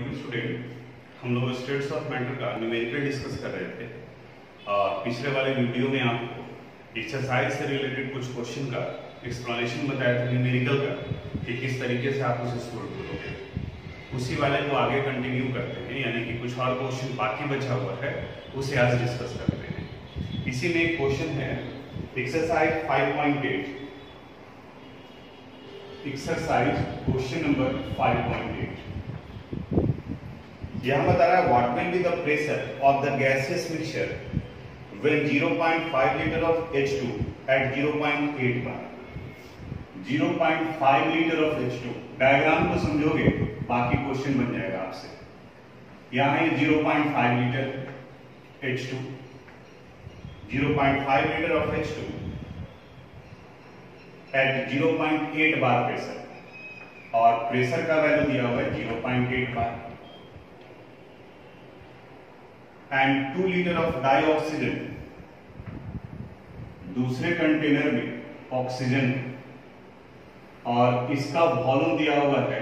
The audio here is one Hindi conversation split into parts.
Morning student. हम लोग स्टेट्स ऑफ मैटर का न्यूमेरिकल डिस्कस कर रहे थे। पिछले वाले वीडियो में आपको एक्सरसाइज से रिलेटेड कुछ क्वेश्चन का एक्सप्लेनेशन बताया था न्यूमेरिकल का कि किस तरीके से आप उसे सोल्व करोगे। उसी वाले को आगे कंटिन्यू करते हैं, यानी कि कुछ और क्वेश्चन बाकी बचा हुआ है, उसे आज डिस्कस करते हैं। इसी में एक क्वेश्चन है एक्सरसाइज 5.8। Exercise question number 5.8। यह बता रहा है what will be the pressure of the gaseous mixture when 0.5 litre of H2 at 0.8 bar. 0.5 litre of H2, diagram को समझोगे बाकी क्वेश्चन बन जाएगा आपसे। यहां है 0.5 litre H2, 0.5 litre of H2 at 0.8 bar pressure, और प्रेशर का वैल्यू दिया हुआ है 0.8 bar. And 2 litre of dioxygen, दूसरे कंटेनर में ऑक्सीजन, और इसका वॉल्यूम दिया हुआ है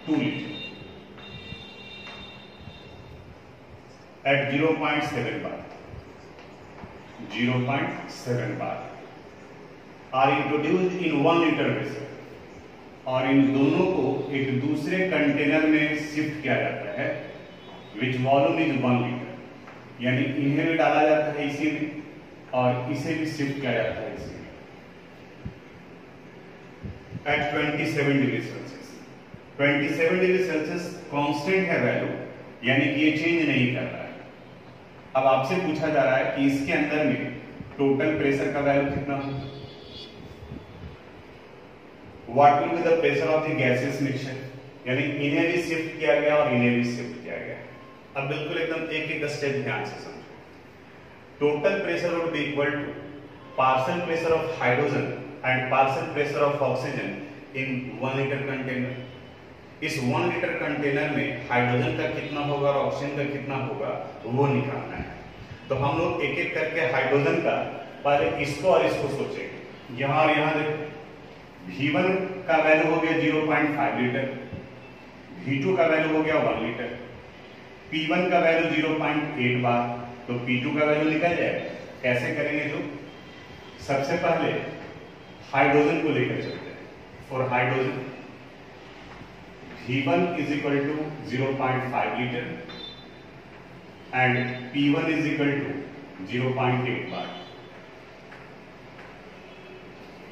2 litre at 0.7 bar. 0.7 bar are introduced in 1 litre pressure, और इन दोनों को एक दूसरे कंटेनर में शिफ्ट किया जाता है विच वॉल्यूम इज 1 लीटर, यानी इन्हें भी डाला जाता है इसी में और इसे भी शिफ्ट किया जाता है इसी में at 27 degree Celsius. 27 degree Celsius constant है वैल्यू, यानी कि ये चेंज नहीं कर रहा है। अब आपसे पूछा जा रहा है कि इसके अंदर में टोटल प्रेशर का वैल्यू कितना होगा। What will be the pressure of the gaseous mixture, यानी इन्हें भी शिफ्ट किया गया और इन्हें भी शिफ्ट किया गया। अब बिल्कुल एकदम एक एक स्टेप ध्यान से समझो। Total pressure would be equal to partial pressure of hydrogen and partial pressure of oxygen in 1 litre container. इस 1 लीटर कंटेनर में हाइड्रोजन का कितना होगा और ऑक्सीजन का कितना होगा वो निकालना है। तो हम लोग एक एक करके हाइड्रोजन का पहले इसको और इसको सोचेंगे। यहां और यहां देखो, V1 का वैल्यू हो गया 0.5 लीटर, V2 का वैल्यू हो गया 1 लीटर, P1 का वैल्यू 0.8 बार, तो P2 का वैल्यू निकल जाएगा। कैसे करेंगे? जो सबसे पहले हाइड्रोजन को लेकर चलते हैं। For hydrogen V1 is equal to 0.5 litre and P1 is equal to 0.8 bar.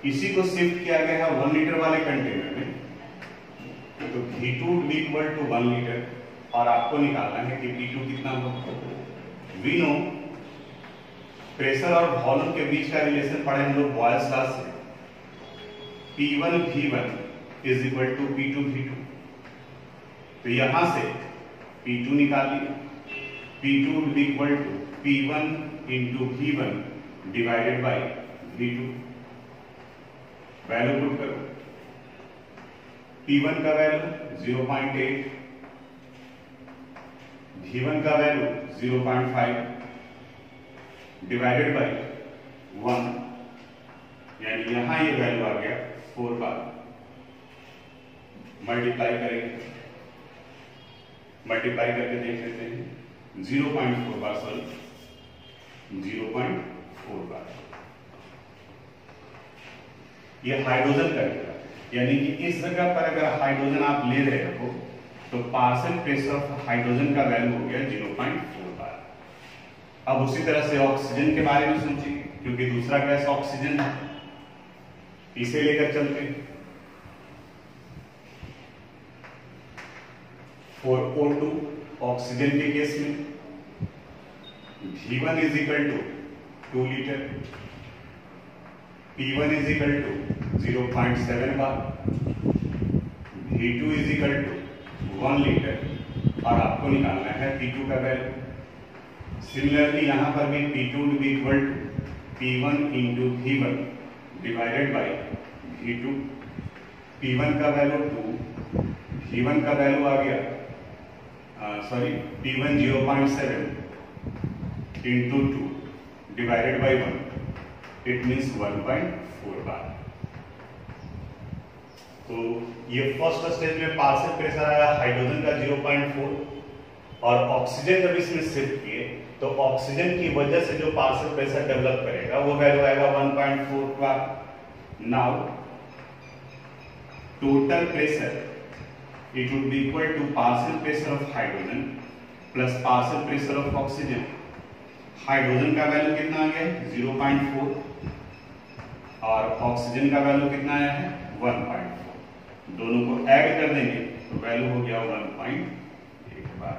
इसी को शिफ्ट किया गया है 1 लीटर वाले कंटेनर में, तो V2 भी इक्वल टू 1 लीटर, और आपको निकालना है कि P2 कितना होगा। वी नो प्रेशर और वॉल्यूम के बीच का रिलेशन पढ़े हम लोग बॉयल्स लॉ से। P1 V1 is equal to P2 V2, तो यहां से P2 निकालिए। P2 will be equal to P1 into V1 divided by V2। Value put करो। P1 का वैल्यू 0.8, V1 का वैल्यू 0.5 डिवाइडेड बाई 1, यानी यहां ये वैल्यू आ गया 4 बार। मल्टीप्लाई करेंगे, मल्टीप्लाई करके देख लेते हैं। 0.4 बार, सॉरी 0.4 बार। ये हाइड्रोजन करेगा, यानी कि इस जगह पर अगर हाइड्रोजन आप ले रहे हो तो पार्शियल प्रेशर ऑफ हाइड्रोजन का वैल्यू हो गया 0.4 बार। अब उसी तरह से ऑक्सीजन के बारे में सोचिए, क्योंकि दूसरा गैस ऑक्सीजन है, इसे लेकर चलते हैं। फॉर O2 ऑक्सीजन के केस में V1 is equal to 2 litre, P1 is equal to 0.7 bar, V2 is equal to 1 litre, और आपको निकालना है P2 का वैल्यू। सिमिलरली यहां पर भी P2 will be equal to P1 into V1 divided by V2। P1 का वैल्यू 2, V1 का वैल्यू आ गया P1 0.7 into 2 divided by 1, it means 1.4 बार। तो ये फर्स्ट स्टेज में पार्शियल प्रेशर आया हाइड्रोजन का 0.4 और ऑक्सीजन जब इसमें शिफ्ट किए तो ऑक्सीजन की वजह से जो पार्शियल प्रेशर डेवलप करेगा वो वैल्यू आएगा 1.4 का। Now total pressure it would be equal to partial pressure of hydrogen plus partial pressure of oxygen। Hydrogen का वैल्यू कितना आ गया 0.4 और ऑक्सीजन का वैल्यू कितना आया है 1.4। दोनों को ऐड कर देंगे तो वैल्यू हो गया 1.1 बार।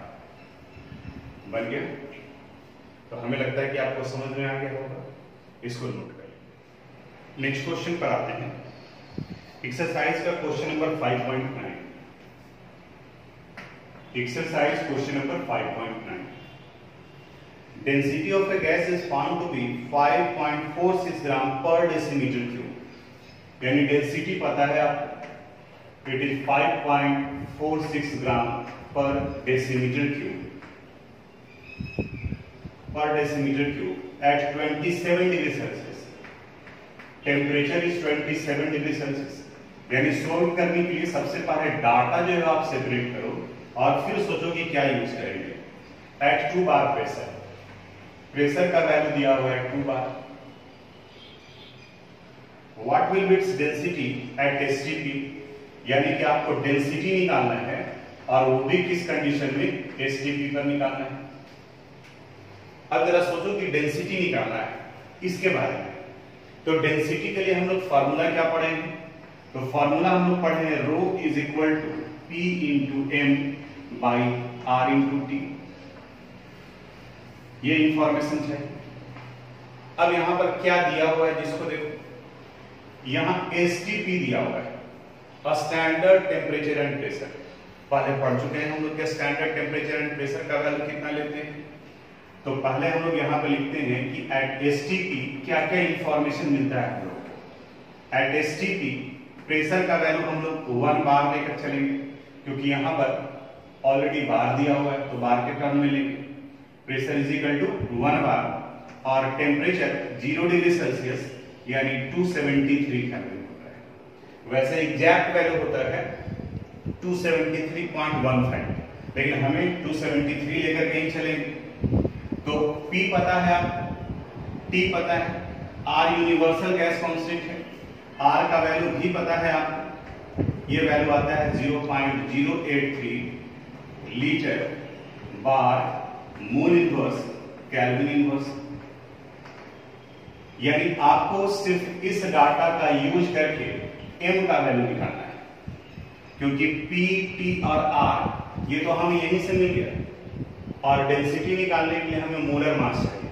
बन गया। तो हमें लगता है कि आपको समझ में आ गया होगा, इसको नोट करें। नेक्स्ट क्वेश्चन पर आते हैं। एक्सरसाइज का question number 5.9। Exercise question number 5.9. Density of a gas is found to be 5.46 gram per decimeter cube। यानी डेंसिटी पता है आपको, it is 5.46 gram per decimetre cube at 27 degree Celsius. Temperature is 27 degree Celsius. यानी सोल्व करने के लिए सबसे पहले डाटा जो है आप सेपरेट करो और फिर सोचो कि क्या यूज करेंगे। एट 2 बार प्रेशर का वैल्यू दिया हुआ है 2 bar. What will be its density at STP, यानी कि आपको डेंसिटी निकालना है और वो भी किस कंडीशन में, एसटीपी पर निकालना है। अब जरा सोचो कि डेंसिटी निकालना है इसके बारे में, तो डेंसिटी के लिए हम लोग फार्मूला क्या पढ़ेंगे, तो फार्मूला हम लोग पढ़े हैं rho is equal to P into M by R into T. ये इंफॉर्मेशन चाहिए। अब यहां पर क्या दिया हुआ है जिसको देखो, यहां एसटीपी दिया हुआ है, स्टैंडर्ड टेम्परेचर एंड प्रेशर। पहले पढ़ चुके हैं हम लोग के स्टैंडर्ड टेम्परेचर एंड प्रेशर का वैल्यू कितना लेते हैं। तो पहले हम लोग यहां पे लिखते हैं कि एट एसटीपी क्या क्या इंफॉर्मेशन मिलता है हम लोग को। एट एसटीपी प्रेशर का वैल्यू हम लोग 1 बार लेकर चलेंगे, क्योंकि यहां पर ऑलरेडी बार दिया हुआ है तो बार के टर्म में लेंगे। प्रेशर इज इक्वल टू 1 बार और टेम्परेचर 0 डिग्री सेल्सियस यानी 273 केल्विन होता है। वैसे एग्जैक्ट वैल्यू होता है 273.15, लेकिन हमें 273 लेकर के ही चलेंगे। तो P पता है आपको, T पता है, R यूनिवर्सल गैस कांस्टेंट है, R का वैल्यू भी पता है आपको, ये वैल्यू आता है 0.083 लीटर बार मोल इनवर्स केल्विन इनवर्स। यानी आपको सिर्फ इस डाटा का यूज करके M का वैल्यू निकालना है, क्योंकि P, T और R ये तो हमें यहीं से मिल गया और डेंसिटी निकालने के लिए हमें मोलर मास चाहिए।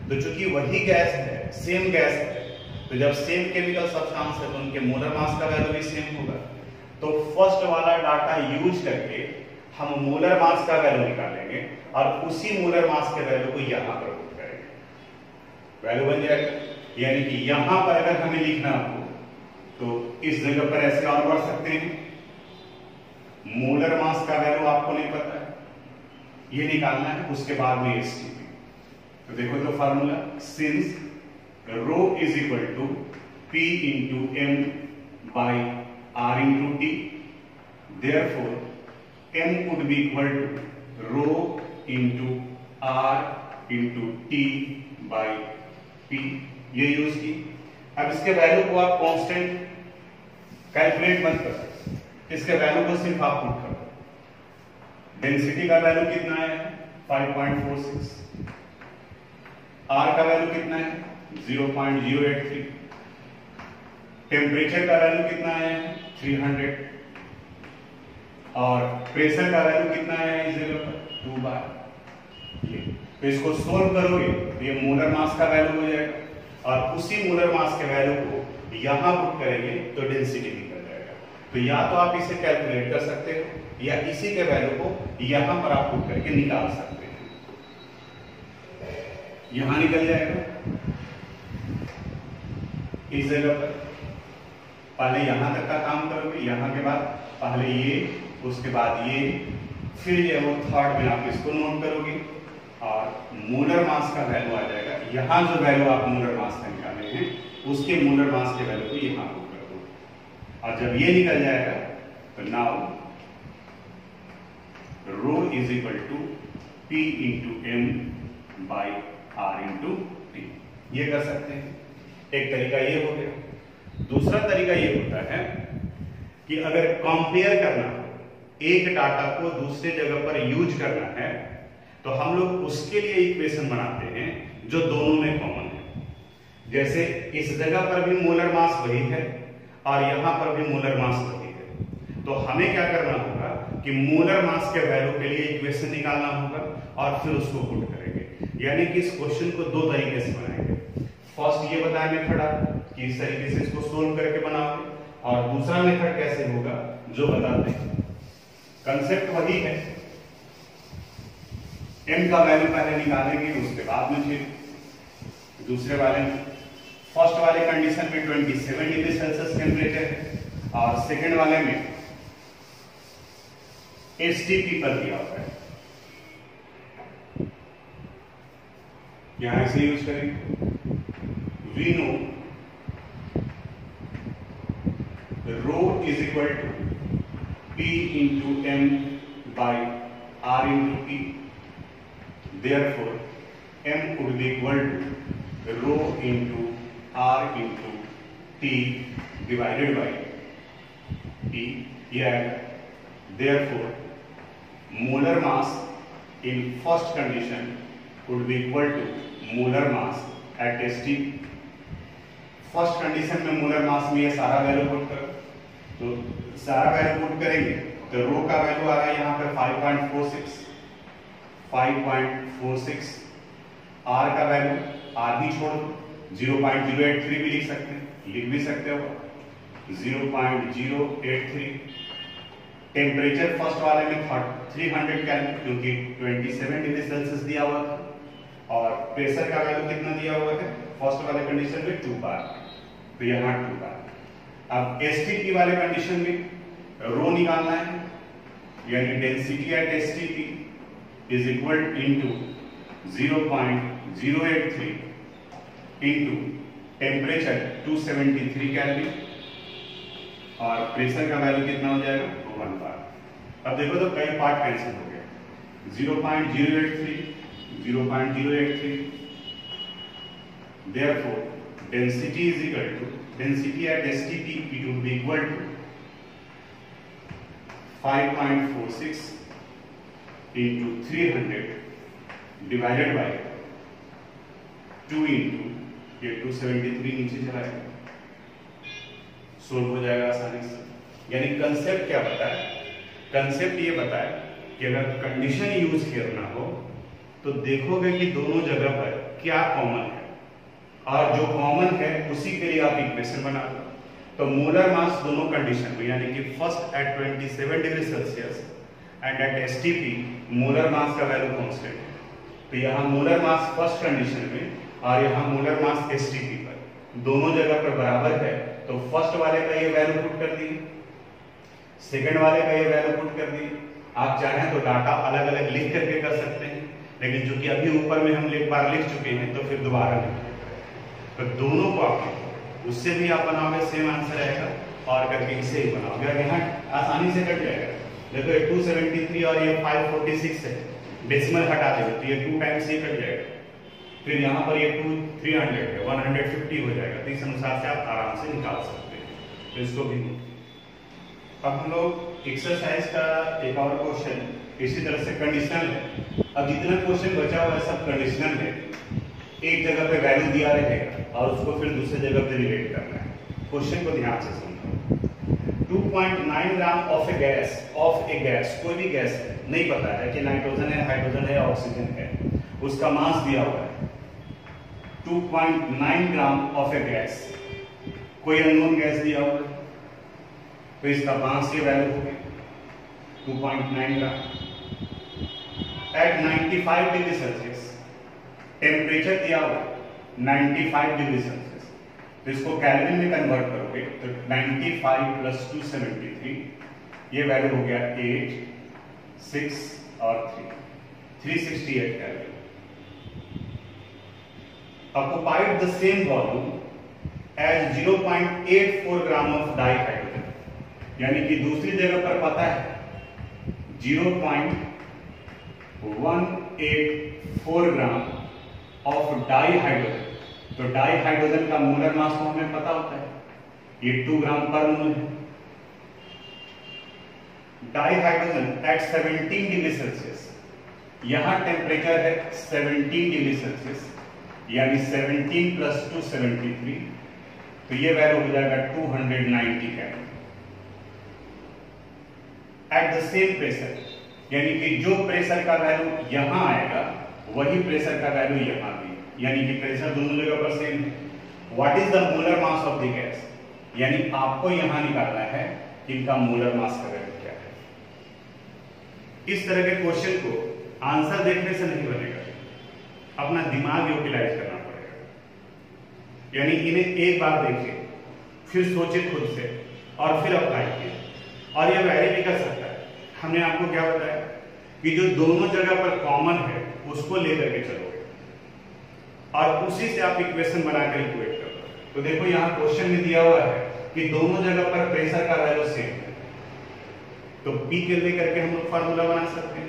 तो चूंकि वही गैस है, सेम गैस है, तो जब सेम केमिकल सब्सटेंस है तो उनके मोलर मास का वैल्यू भी सेम होगा। तो फर्स्ट वाला डाटा यूज करके हम मोलर मास का वैल्यू निकालेंगे और उसी मोलर मास के वैल्यू को यहां पर पुट करेंगे, वैल्यू बन जाएगा। यानी कि यहां पर अगर हमें लिखना हो तो इस जगह पर ऐसे और बढ़ सकते हैं। मोलर मास का वैल्यू आपको नहीं पता है, ये निकालना है, उसके बाद में एसटीपी। तो देखो तो formula, since rho is equal to P into M by R into T, therefore M would be equal to rho into R into T by P. ये यूज की। अब इसके वैल्यू को आप कांस्टेंट कैलकुलेट मत कर सकते, इसके वैल्यू को सिर्फ आप पुट कर दो। डेंसिटी का वैल्यू कितना है 5.46, आर का वैल्यू कितना है 0.083, टेम्परेचर का वैल्यू कितना है 300 और प्रेशर का वैल्यू कितना है इस जगह पर 2 बार। तो इसको सोल्व करोगे तो ये मोलर मास का वैल्यू हो जाएगा और उसी मोलर मास के वैल्यू को यहां पुट करेंगे तो डेंसिटी निकल जाएगा। तो या तो आप इसे कैलकुलेट कर सकते हो या इसी के वैल्यू को यहां पर आप पुट करके निकाल सकते हैं। यहां निकल जाएगा इस जगह पर। पहले यहां तक का काम करोगे, यहां के बाद पहले ये, उसके बाद ये, फिर ये वो थर्ड में आप इसको नोट करोगे और मोलर मास का वैल्यू आ जाएगा। यहां जो वैल्यू आप मोलर मास का निकाले हैं उसके मोलर मास के वैल्यू को यहां पुट कर दो। और जब ये निकल जाएगा तो now rho is equal to P into M by R into T. ये कर सकते हैं, एक तरीका ये हो गया। दूसरा तरीका ये होता है कि अगर कंपेयर करना हो, एक डाटा को दूसरे जगह पर यूज करना है, तो हम लोग उसके लिए इक्वेशन बनाते हैं जो दोनों में कॉमन है। जैसे इस जगह पर भी मोलर मास वही है और यहां पर भी मोलर मास वही है, तो हमें क्या करना होगा कि मोलर मास के वैल्यू के लिए इक्वेशन निकालना होगा और फिर उसको पुट करेंगे। यानी कि इस क्वेश्चन को दो तरीके से बनाएंगे। फर्स्ट ये बताया मेथड कि इस तरीके से इसको सोल्व करके बनाओगे, और दूसरा मेथड कैसे होगा जो बताते हैं। कंसेप्ट वही है, m का वैल्यू पहले निकालेंगे, उसके बाद में फिर दूसरे वाले फर्स्ट वाले कंडीशन में 27 डिग्री सेल्सियस टेम्परेचर है और सेकेंड वाले में STP पर दिया हुआ है। यहां इसे यूज करेंगे। We know rho is equal to P into M by R into T. Therefore, m would be equal to rho into r into t divided by t. Yeah. Therefore, molar mass in first condition would be equal to molar mass at ST. First condition में मोलर मास में ये सारा वैल्यू पुट करो, तो सारा वैल्यू पुट करेंगे तो रो का वैल्यू आ रहा है यहाँ पर 5.46, आर का वैल्यू आर भी छोड़ दो, 0.083 भी लिख सकते हैं, लिख भी सकते हो 0.083। टेम्परेचर फर्स्ट वाले में 300 केल्विन क्योंकि 27 डिग्री सेल्सियस दिया हुआ था, और प्रेशर का वैल्यू कितना दिया हुआ है फर्स्ट वाले कंडीशन में 2 बार, तो यहाँ 2 बार। अब एसटीपी वाले कंडीशन में रो निकालना है, यानी density at STP is equal into 0.083 into temperature 273 kelvin और प्रेशर का वैल्यू कितना हो जाएगा 1 बार। अब देखो तो कई पार्ट कैंसिल हो गया, 0.083 therefore density is equal to density at STP, it would be equal to 5.46 into 300 divided by 2 into ये 273 नीचे चला जाएगा, सोल्व हो जाएगा आसानी से। यानी कंसेप्ट क्या बताया, कंसेप्ट ये बताया कि अगर कंडीशन यूज करना हो तो देखोगे कि दोनों जगह पर क्या कॉमन है, और जो कॉमन है उसी के लिए आप इक्वेशन बना दो। तो मोलर मास दोनों कंडीशन में, यानी कि first at 27 degree Celsius and at STP molar mass का वैल्यू कांस्टेंट है, तो यहाँ मोलर मास फर्स्ट कंडीशन में और यहाँ मोलर मास एसटीपी पर दोनों जगह पर बराबर है, तो फर्स्ट वाले का ये वैल्यू पुट कर दिए, सेकंड वाले का ये वैल्यू पुट कर दिए। आप चाहें तो डाटा अलग अलग लिख करके कर सकते हैं, लेकिन जो कि अभी ऊपर में हम एक बार लिख चुके हैं तो फिर दोबारा लिखें, तो दोनों को आप उससे भी आप बनाओगे सेम आंसर आएगा, और करके इसे ही बनाओगे और यहाँ आसानी से कट जाएगा। देखो ये 273 और ये 546 है, डेसिमल हटा देंगे तो ये 2 टाइम्स ही कट जाएगा, फिर यहाँ पर ये 300 है 150 हो जाएगा, तो इस अनुसार से आप आराम से निकाल सकते हैं। तो इसको भी अब हम लोग एक्सरसाइज का एक और क्वेश्चन इसी तरह से कंडीशनल है। अब जितना क्वेश्चन बचा हुआ है सब कंडीशनल है, एक जगह पे वैल्यू दिया रहेगा और उसको फिर दूसरे जगह पे रिलेट करना है। क्वेश्चन को ध्यान से समझो। 2.9 ग्राम ऑफ ए गैस, कोई भी गैस है, नहीं पता है कि नाइट्रोजन है, हाइड्रोजन है, ऑक्सीजन है, उसका मास दिया हुआ है 2.9 ग्राम ऑफ ए गैस, कोई अननोन गैस दिया हुआ है, तो इसका मास की वैल्यू होगी 2.9 ग्राम एट 95 डिग्री सेल्सियस, टेम्परेचर दिया हुआ 95 डिग्री सेल्सियस, तो इसको केल्विन में कन्वर्ट करोगे तो 95 प्लस 273 ये वैल्यू हो गया 8, 6 और 368 kelvin. Occupied the same volume as 0.84 gram of dihydrogen, यानी कि दूसरी जगह पर पता है 0.184 ग्राम ऑफ डाई हाइड्रोजन। तो डाई हाइड्रोजन का मोलर मास तो हमें पता होता है, ये 2 ग्राम पर मोल है। Dihydrogen at 17 degree Celsius, यहां टेम्परेचर है 17 डिग्री सेल्सियस, यानी 17 + 2 73, तो ये वैल्यू हो जाएगा 290 kelvin. At the same pressure, यानी कि जो प्रेशर का वैल्यू यहां आएगा वही प्रेशर का वैल्यू यहां भी, यानी कि प्रेशर दोनों जगह पर सेम है। What is the molar mass of the gas, यानी आपको यहां निकालना है कि इनका मोलर मास का वैल्यू क्या है। इस तरह के क्वेश्चन को आंसर देखने से नहीं बनेगा, अपना दिमाग यूटिलाइज करना पड़ेगा। यानी इन्हें एक बार देखिए, फिर सोचे खुद से और फिर अप्लाई कीजिए, और ये वैरी भी कर सकता है। हमने आपको क्या बताया कि जो दोनों जगह पर कॉमन है उसको लेकर के चलोगे और उसी से आप इक्वेशन बनाकर इक्वेट करोगे। तो देखो यहां क्वेश्चन में दिया हुआ है कि दोनों जगह पर प्रेशर का वैल्यू सेम है, तो P के लेकर के हम लोग फार्मूला बना सकते हैं।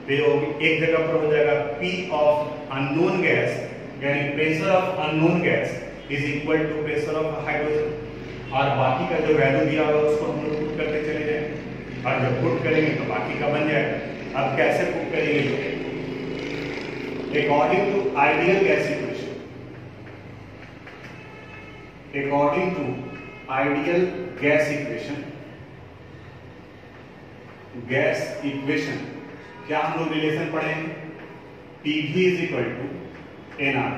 तो एक जगह पर हो जाएगा P ऑफ अननोन गैस, यानी pressure of unknown gas is equal to pressure of hydrogen, और बाकी का जो वैल्यू दिया हुआ उसको हम लोग पुट करते चले जाएंगे, और जब पुट करेंगे तो बाकी का बन जाएगा। अब कैसे पुट करेंगे, according to ideal gas equation, according to ideal gas equation, gas equation क्या हम लोग रिलेशन पढ़ेंगे, PV = nR।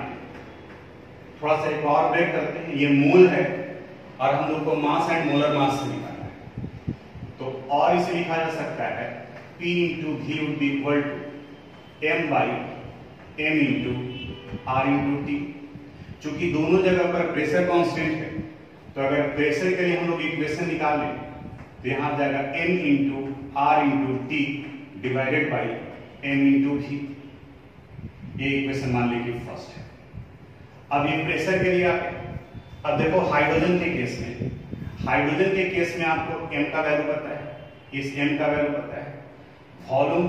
थोड़ा सा एक और ब्रेक करते हैं, ये मोल है और हम लोग को मास एंड मोलर मास से निकालना है, तो और इसे लिखा जा सकता है P × V = m/m × R × T। चूंकि दोनों जगह पर प्रेशर कांस्टेंट है, तो अगर प्रेशर के लिए हम लोग इक्वेशन निकाल लें तो यहां आ जाएगा m × R × T divided by m × V। ये इक्वेशन मान लीजिए फर्स्ट है। अब ये प्रेशर के लिए आते हैं। अब देखो हाइड्रोजन के केस में, हाइड्रोजन के केस में आपको m का वैल्यू पता है, इस m का वैल्यू पता है, वॉल्यूम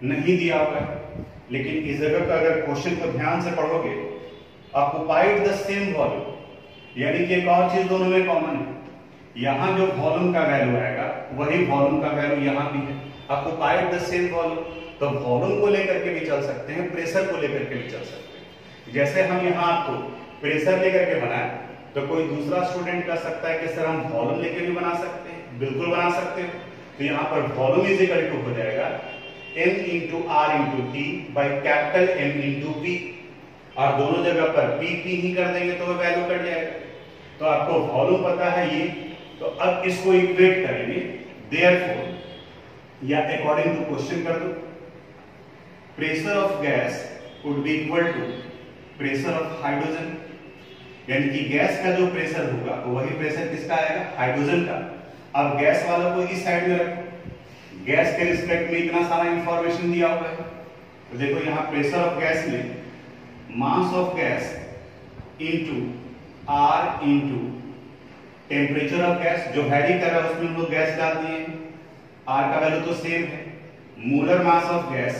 नहीं दिया हुआ है, लेकिन इस जगह का अगर क्वेश्चन को ध्यान से पढ़ोगे, ऑक्युपाइड द सेम वॉल्यूम, यानी कि एक और चीज दोनों में कॉमन है, यहां जो वॉल्यूम का वैल्यू आएगा वही वॉल्यूम का वैल्यू यहां भी है, ऑक्युपाइड द सेम वॉल्यूम। तो वॉल्यूम को लेकर के भी चल सकते हैं, प्रेशर को लेकर के भी चल सकते हैं। जैसे हम यहां आपको प्रेशर लेकर के बनाए, तो कोई दूसरा स्टूडेंट कर सकता है कि सर हम वॉल्यूम लेकर भी बना सकते हैं, बिल्कुल बना सकते हो। तो यहां पर वॉल्यूम = हो जाएगा m × R × T by capital M × V, और दोनों जगह पर P ही कर देंगे तो वैल्यू कट जाएगा। तो आपको वॉल्यूम पता है ये, तो अब इसको इक्वेट करेंगे, देयरफॉर या अकॉर्डिंग टू क्वेश्चन कर दो, pressure of gas would be equal to pressure of hydrogen, यानी कि गैस का जो प्रेशर होगा तो वही प्रेशर किसका आएगा, हाइड्रोजन का। अब गैस वालों को इस साइड में रखो, गैस के रिस्पेक्ट में इतना सारा इंफॉर्मेशन दिया हुआ है। तो देखो यहां प्रेशर ऑफ गैस में mass of gas into R into temperature of gas, जो वैरी कर रहा है उसमें हम लोग गैस डाल दिए, R का वैल्यू तो सेम है, molar mass of gas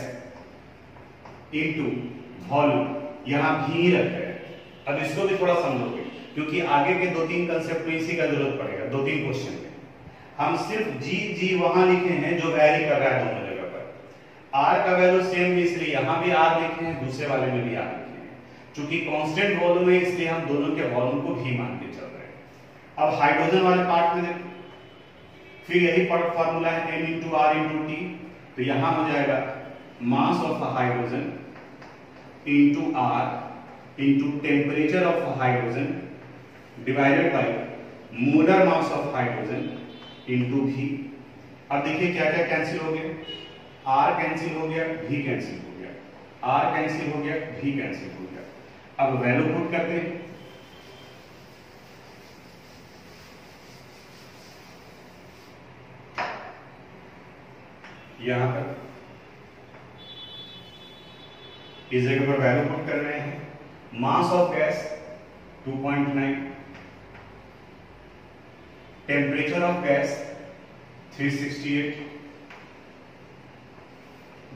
into volume, यहां भी रख रहे हैं। अब इसको भी थोड़ा समझोगे, क्योंकि आगे के 2-3 कंसेप्ट में इसी का जरूरत पड़ेगा, 2-3 क्वेश्चन में। हम सिर्फ G वहां लिखे हैं जो वैरी कर रहा है दोनों जगह पर, R का वैल्यू सेम है इसलिए यहां भी R लिखे हैं, दूसरे वाले में भी R लिखे हैं। चूंकि कांस्टेंट वॉल्यूम है इसलिए हम दोनों के वॉल्यूम को भी मान के चल रहे हैं। अब हाइड्रोजन वाले पार्ट में देखो, फिर यही फार्मूला है m × R × T, तो यहां हो जाएगा mass of hydrogen into R into temperature of hydrogen divided by molar mass of hydrogen into V। अब देखिए क्या क्या कैंसिल हो गया, R कैंसिल हो गया, V कैंसिल हो गया, R कैंसिल हो गया, V कैंसिल हो गया। अब वैल्यू पुट करते हैं, यहां पर इस जगह पर वैल्यू पुट कर रहे हैं, mass of gas 2.9, temperature of gas 368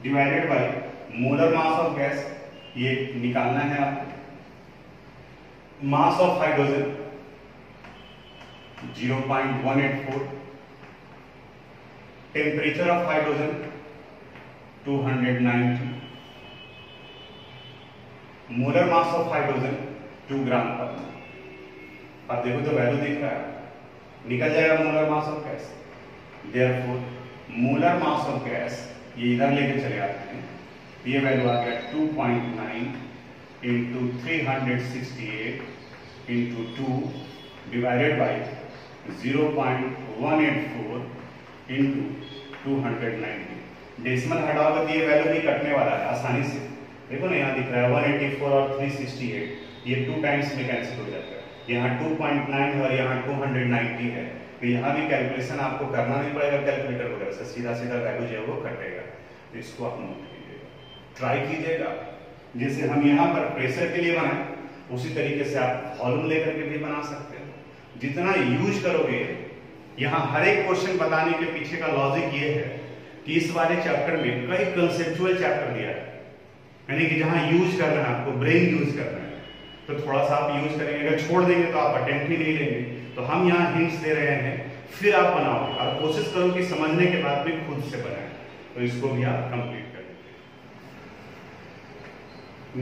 divided by molar mass of gas, ये निकालना है आपको। Mass of hydrogen 0.184, temperature of hydrogen 290, molar mass of hydrogen 2 ग्राम पर मोल। अब देखो तो वैल्यू दिख रहा है, निकल जाएगा molar mass of gas. Therefore molar mass of gas ये इधर लेके चले आते हैं, ये वैल्यू आ गया 2.9 into 368 into 2 divided by 0.184 into 290। Decimal हटाओगे तो ये वैल्यू भी कटने वाला है आसानी से। देखो ना यहाँ दिख रहा है 184 और 368, ये 2 टाइम्स में कैंसिल हो जाता है। यहाँ 2.9 है और यहाँ 290 है, तो यहाँ भी कैलकुलेशन आपको करना नहीं पड़ेगा कैलकुलेटर वगैरह से, सीधा सीधा वैल्यू जो है वो कटेगा। तो इसको आप नोट कीजिएगा, ट्राई कीजिएगा। जैसे हम यहाँ पर प्रेशर के लिए बनाए उसी तरीके से आप वॉल्यूम लेकर के भी बना सकते हो। जितना यूज करोगे, यहाँ हर एक क्वेश्चन बताने के पीछे का लॉजिक ये है कि इस वाले चैप्टर में कई कंसेप्चुअल चैप्टर दिया है, यानी कि जहां यूज करना है आपको, ब्रेन यूज करना है, तो थोड़ा सा आप यूज करेंगे। अगर छोड़ देंगे तो आप अटेम्प्ट ही नहीं लेंगे। तो हम यहाँ हिंट्स दे रहे हैं, फिर आप बनाओ और कोशिश करो कि समझने के बाद भी खुद से बनाए। तो इसको भी आप कंप्लीट करें।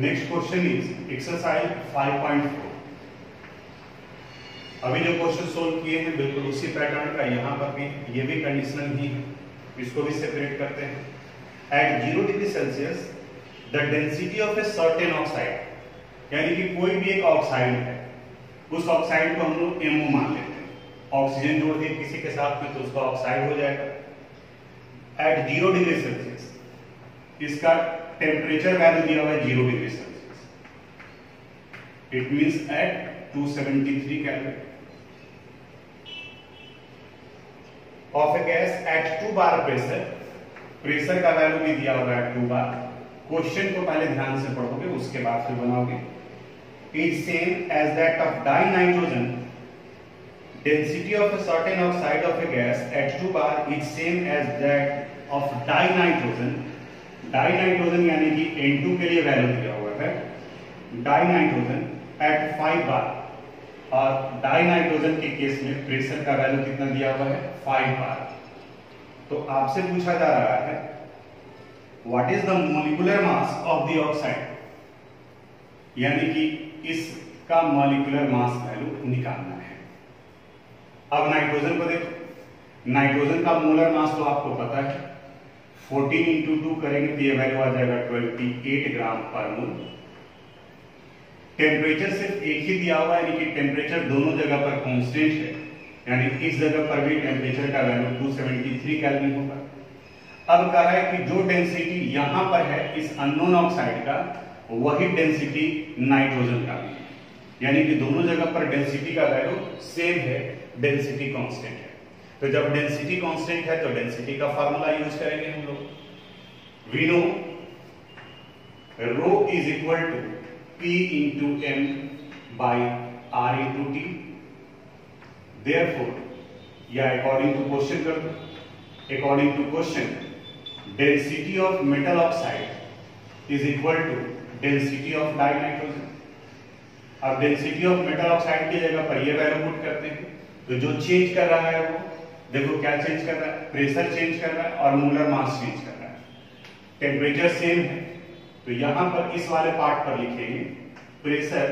Next question is exercise 5.4। अभी जो क्वेश्चन सोल्व किए हैं बिल्कुल उसी पैटर्न का, यहाँ पर भी ये भी कंडीशनल ही है, इसको भी सेपरेट करते हैं। At 0 degree Celsius the density of a certain oxide, यानी कि कोई भी एक ऑक्साइड है, उस ऑक्साइड को हम लोग MO मान लेते हैं। ऑक्सीजन जोड़ दिए किसी के साथ में तो उसका ऑक्साइड हो जाएगा। एट 0 डिग्री सेल्सियस इसका टेम्परेचर वैल्यू दिया हुआ है 0 degree Celsius, it means at 273 kelvin. Of a gas at 2 bar pressure, pressure का वैल्यू भी दिया हुआ है 2 बार। क्वेश्चन को पहले ध्यान से पढ़ोगे उसके बाद फिर बनाओगे। Is same as that of dinitrogen, density of a certain oxide of a gas at 2 bar is same as that of dinitrogen. Dinitrogen यानी कि N2 के लिए वैल्यू दिया हुआ है डाइनाइट्रोजन एट 5 बार, और डाइनाइट्रोजन के केस में प्रेशर का वैल्यू कितना दिया हुआ है 5 बार। तो आपसे पूछा जा रहा है what is the molecular mass of the oxide, यानी कि इसका मॉलिक्यूलर मास वैल्यू निकालना है। अब नाइट्रोजन को देखो, नाइट्रोजन का मोलर मास तो आपको पता है, 14 इंटू 2 करेंगे तो ये वैल्यू आ जाएगा 28 ग्राम पर मोल। टेम्परेचर सिर्फ एक ही दिया हुआ है, यानी कि टेम्परेचर दोनों जगह पर कांस्टेंट है, यानी इस जगह पर भी टेम्परेचर का वैल्यू 273 केल्विन होगा। अब कह रहा है कि जो डेंसिटी यहां पर है इस अननोन ऑक्साइड का, वही डेंसिटी नाइट्रोजन का भी है, यानी कि दोनों जगह पर डेंसिटी का वैल्यू सेम है, डेंसिटी कांस्टेंट है। तो जब डेंसिटी कांस्टेंट है तो डेंसिटी का फार्मूला यूज करेंगे हम लोग। We know rho is equal to P into M by R into T। Therefore, या अकॉर्डिंग टू क्वेश्चन कर दो, according to question density of metal oxide is equal to density of dinitrogen. अब डेंसिटी ऑफ मेटल ऑक्साइड की जगह पर ये वैल्यू पुट करते हैं, तो जो चेंज कर रहा है वो देखो क्या चेंज कर रहा है, प्रेशर चेंज कर रहा है और मोलर मास चेंज कर रहा है। टेम्परेचर सेम है, तो यहां पर इस वाले पार्ट पर लिखेंगे pressure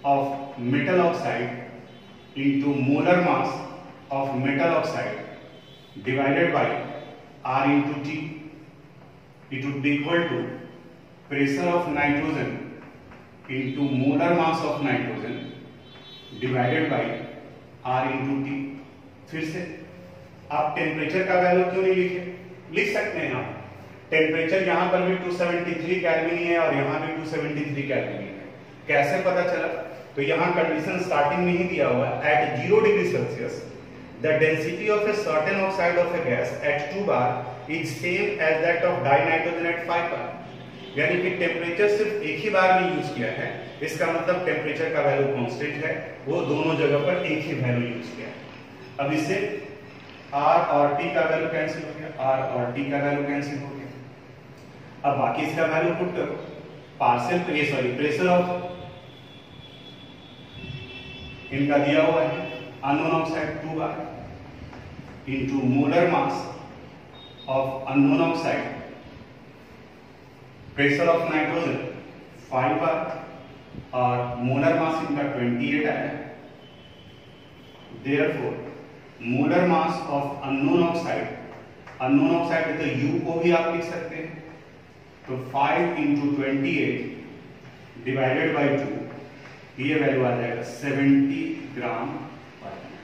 of metal oxide into molar mass of metal oxide divided by R into T। It would be equal to pressure of nitrogen into molar mass of nitrogen divided by R into T। फिर से आप टेम्परेचर का वैल्यू क्यों नहीं लिखे, लिख सकते हैं आप। टेम्परेचर यहां पर भी 273 केल्विन है और यहां भी 273 केल्विन है। कैसे पता चला, तो यहां कंडीशन स्टार्टिंग में ही दिया हुआ है at 0 degree Celsius the density of a certain oxide of a gas at 2 bar is same as that of dinitrogen at 5 bar, यानी कि टेम्परेचर सिर्फ एक ही बार में यूज किया है, इसका मतलब टेम्परेचर का वैल्यू कांस्टेंट है, वो दोनों जगह पर एक ही वैल्यू यूज किया है। अब इससे R और T का वैल्यू कैंसिल हो गया, R और T का वैल्यू कैंसिल हो गया। अब बाकी इसका वैल्यू पुट करो, प्रेशर ऑफ इनका दिया हुआ है unknown oxide 2 bar into molar mass of unknown oxide, pressure of nitrogen 5 बार और मोलर मास इनका 28 आया है। Therefore, molar mass of unknown oxide तो U को भी आप लिख सकते हैं, तो 5 इंटू 28 डिवाइडेड बाई 2, ये वैल्यू आ जाएगा 70 ग्राम पर मिनट।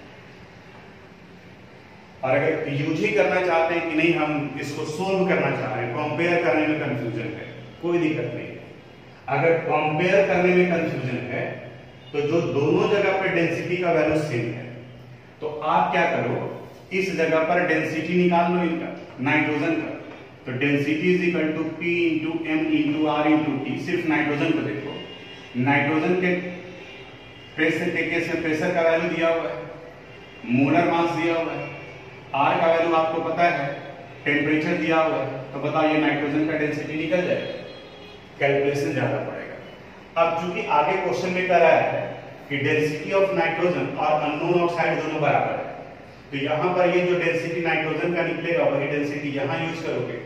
और अगर यूज ही करना चाहते हैं कि नहीं हम इसको सोल्व करना चाह रहे हैं, कंपेयर करने में कंफ्यूजन है, कोई दिक्कत नहीं है। अगर कंपेयर करने में कंफ्यूजन है तो जो दोनों जगह पे डेंसिटी का वैल्यू सेम है, तो आप क्या करो, इस जगह पर डेंसिटी निकाल लो इनका, नाइट्रोजन का। तो density is equal to P into M into R into T। सिर्फ नाइट्रोजन को देखो, नाइट्रोजन के प्रेशर का वैल्यू दिया हुआ है, मोलर मास दिया हुआ है, R का वैल्यू आपको पता है, टेम्परेचर दिया हुआ है, तो बताओ ये नाइट्रोजन का डेंसिटी निकल जाएगा, कैलकुलेशन ज्यादा पड़ेगा। अब चूंकि आगे क्वेश्चन में कह रहा है कि डेंसिटी ऑफ नाइट्रोजन और अननोन ऑक्साइड दोनों बराबर है, तो यहां पर ये जो डेंसिटी नाइट्रोजन का निकलेगा वही डेंसिटी यहां यूज करोगे,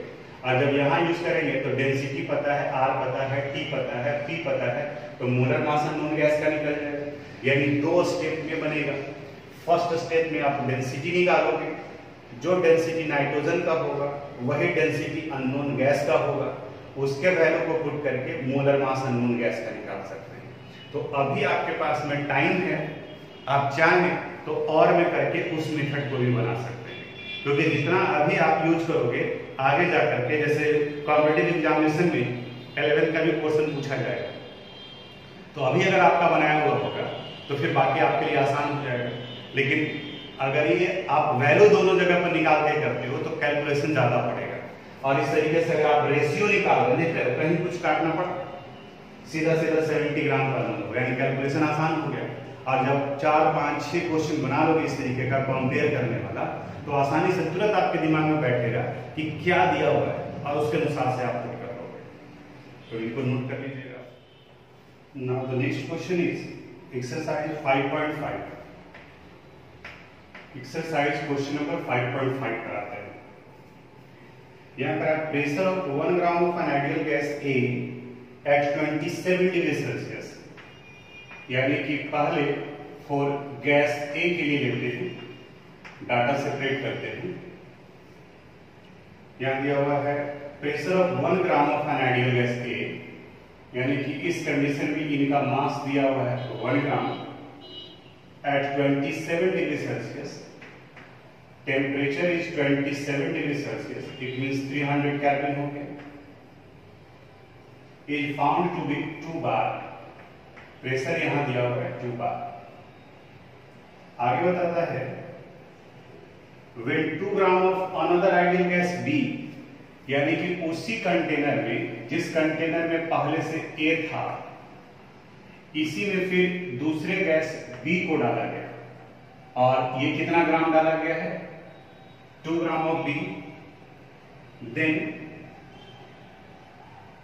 और जब यहां यूज करेंगे तो डेंसिटी पता है, R पता है, T पता है, P पता है, तो मोलर मास अननोन गैस का निकल जाएगा। यानी 2 स्टेप में बनेगा। फर्स्ट स्टेप में आप डेंसिटी निकालोगे, जो डेंसिटी नाइट्रोजन का होगा वही डेंसिटी अननोन गैस का होगा, उसके वैल्यू को पुट करके मोलर मास अननोन गैस का निकाल सकते हैं। तो अभी आपके पास में टाइम है, आप चाहें तो और में करके उस मेथड को भी बना सकते हैं, क्योंकि जितना अभी आप यूज करोगे आगे जा करके, जैसे कॉम्पिटिटिव एग्जामिनेशन में 11th का भी क्वेश्चन पूछा जाएगा, तो अभी अगर आपका बनाया हुआ होगा तो फिर बाकी आपके लिए आसान हो जाएगा। लेकिन अगर ये आप वैल्यू दोनों जगह पर निकाल के करते हो तो कैलकुलेशन ज्यादा पड़ेगा। और इस तरीके से अगर आप रेशियो निकाल रहे हैं, कहीं कुछ काटना पड़ा, सीधा 70 ग्राम पर लो, यानी कैलकुलेशन आसान हो गया। और जब 4, 5, 6 क्वेश्चन बना लोगे इस तरीके का कंपेयर करने वाला, तो आसानी से तुरंत आपके दिमाग में बैठेगा कि क्या दिया हुआ है, और उसके अनुसार से आप कर लोगे। तो इनको नोट कर लीजिएगा। Now the next question is exercise 5.5। Exercise question number 5.5 कराते हैं। यहाँ पर आप pressure of 1 gram of an ideal gas A at 27 degree Celsius, यानी कि पहले फॉर गैस A के लिए लेते हैं, डाटा सेपरेट करते हैं। यहां दिया हुआ है pressure of 1 gram of an ideal gas A, यानी कि इस कंडीशन में इनका मास दिया हुआ है 1 gram at 27 degree Celsius, temperature is 27 degree Celsius, it means 300 kelvin हो गया, is found to be 2 bar, pressure यहां दिया हुआ है 2 बार। आगे बताता है when 2 gram of another ideal gas B, यानी कि उसी कंटेनर में, जिस कंटेनर में पहले से A था, इसी में फिर दूसरे गैस B को डाला गया, और ये कितना ग्राम डाला गया है, 2 gram of B, then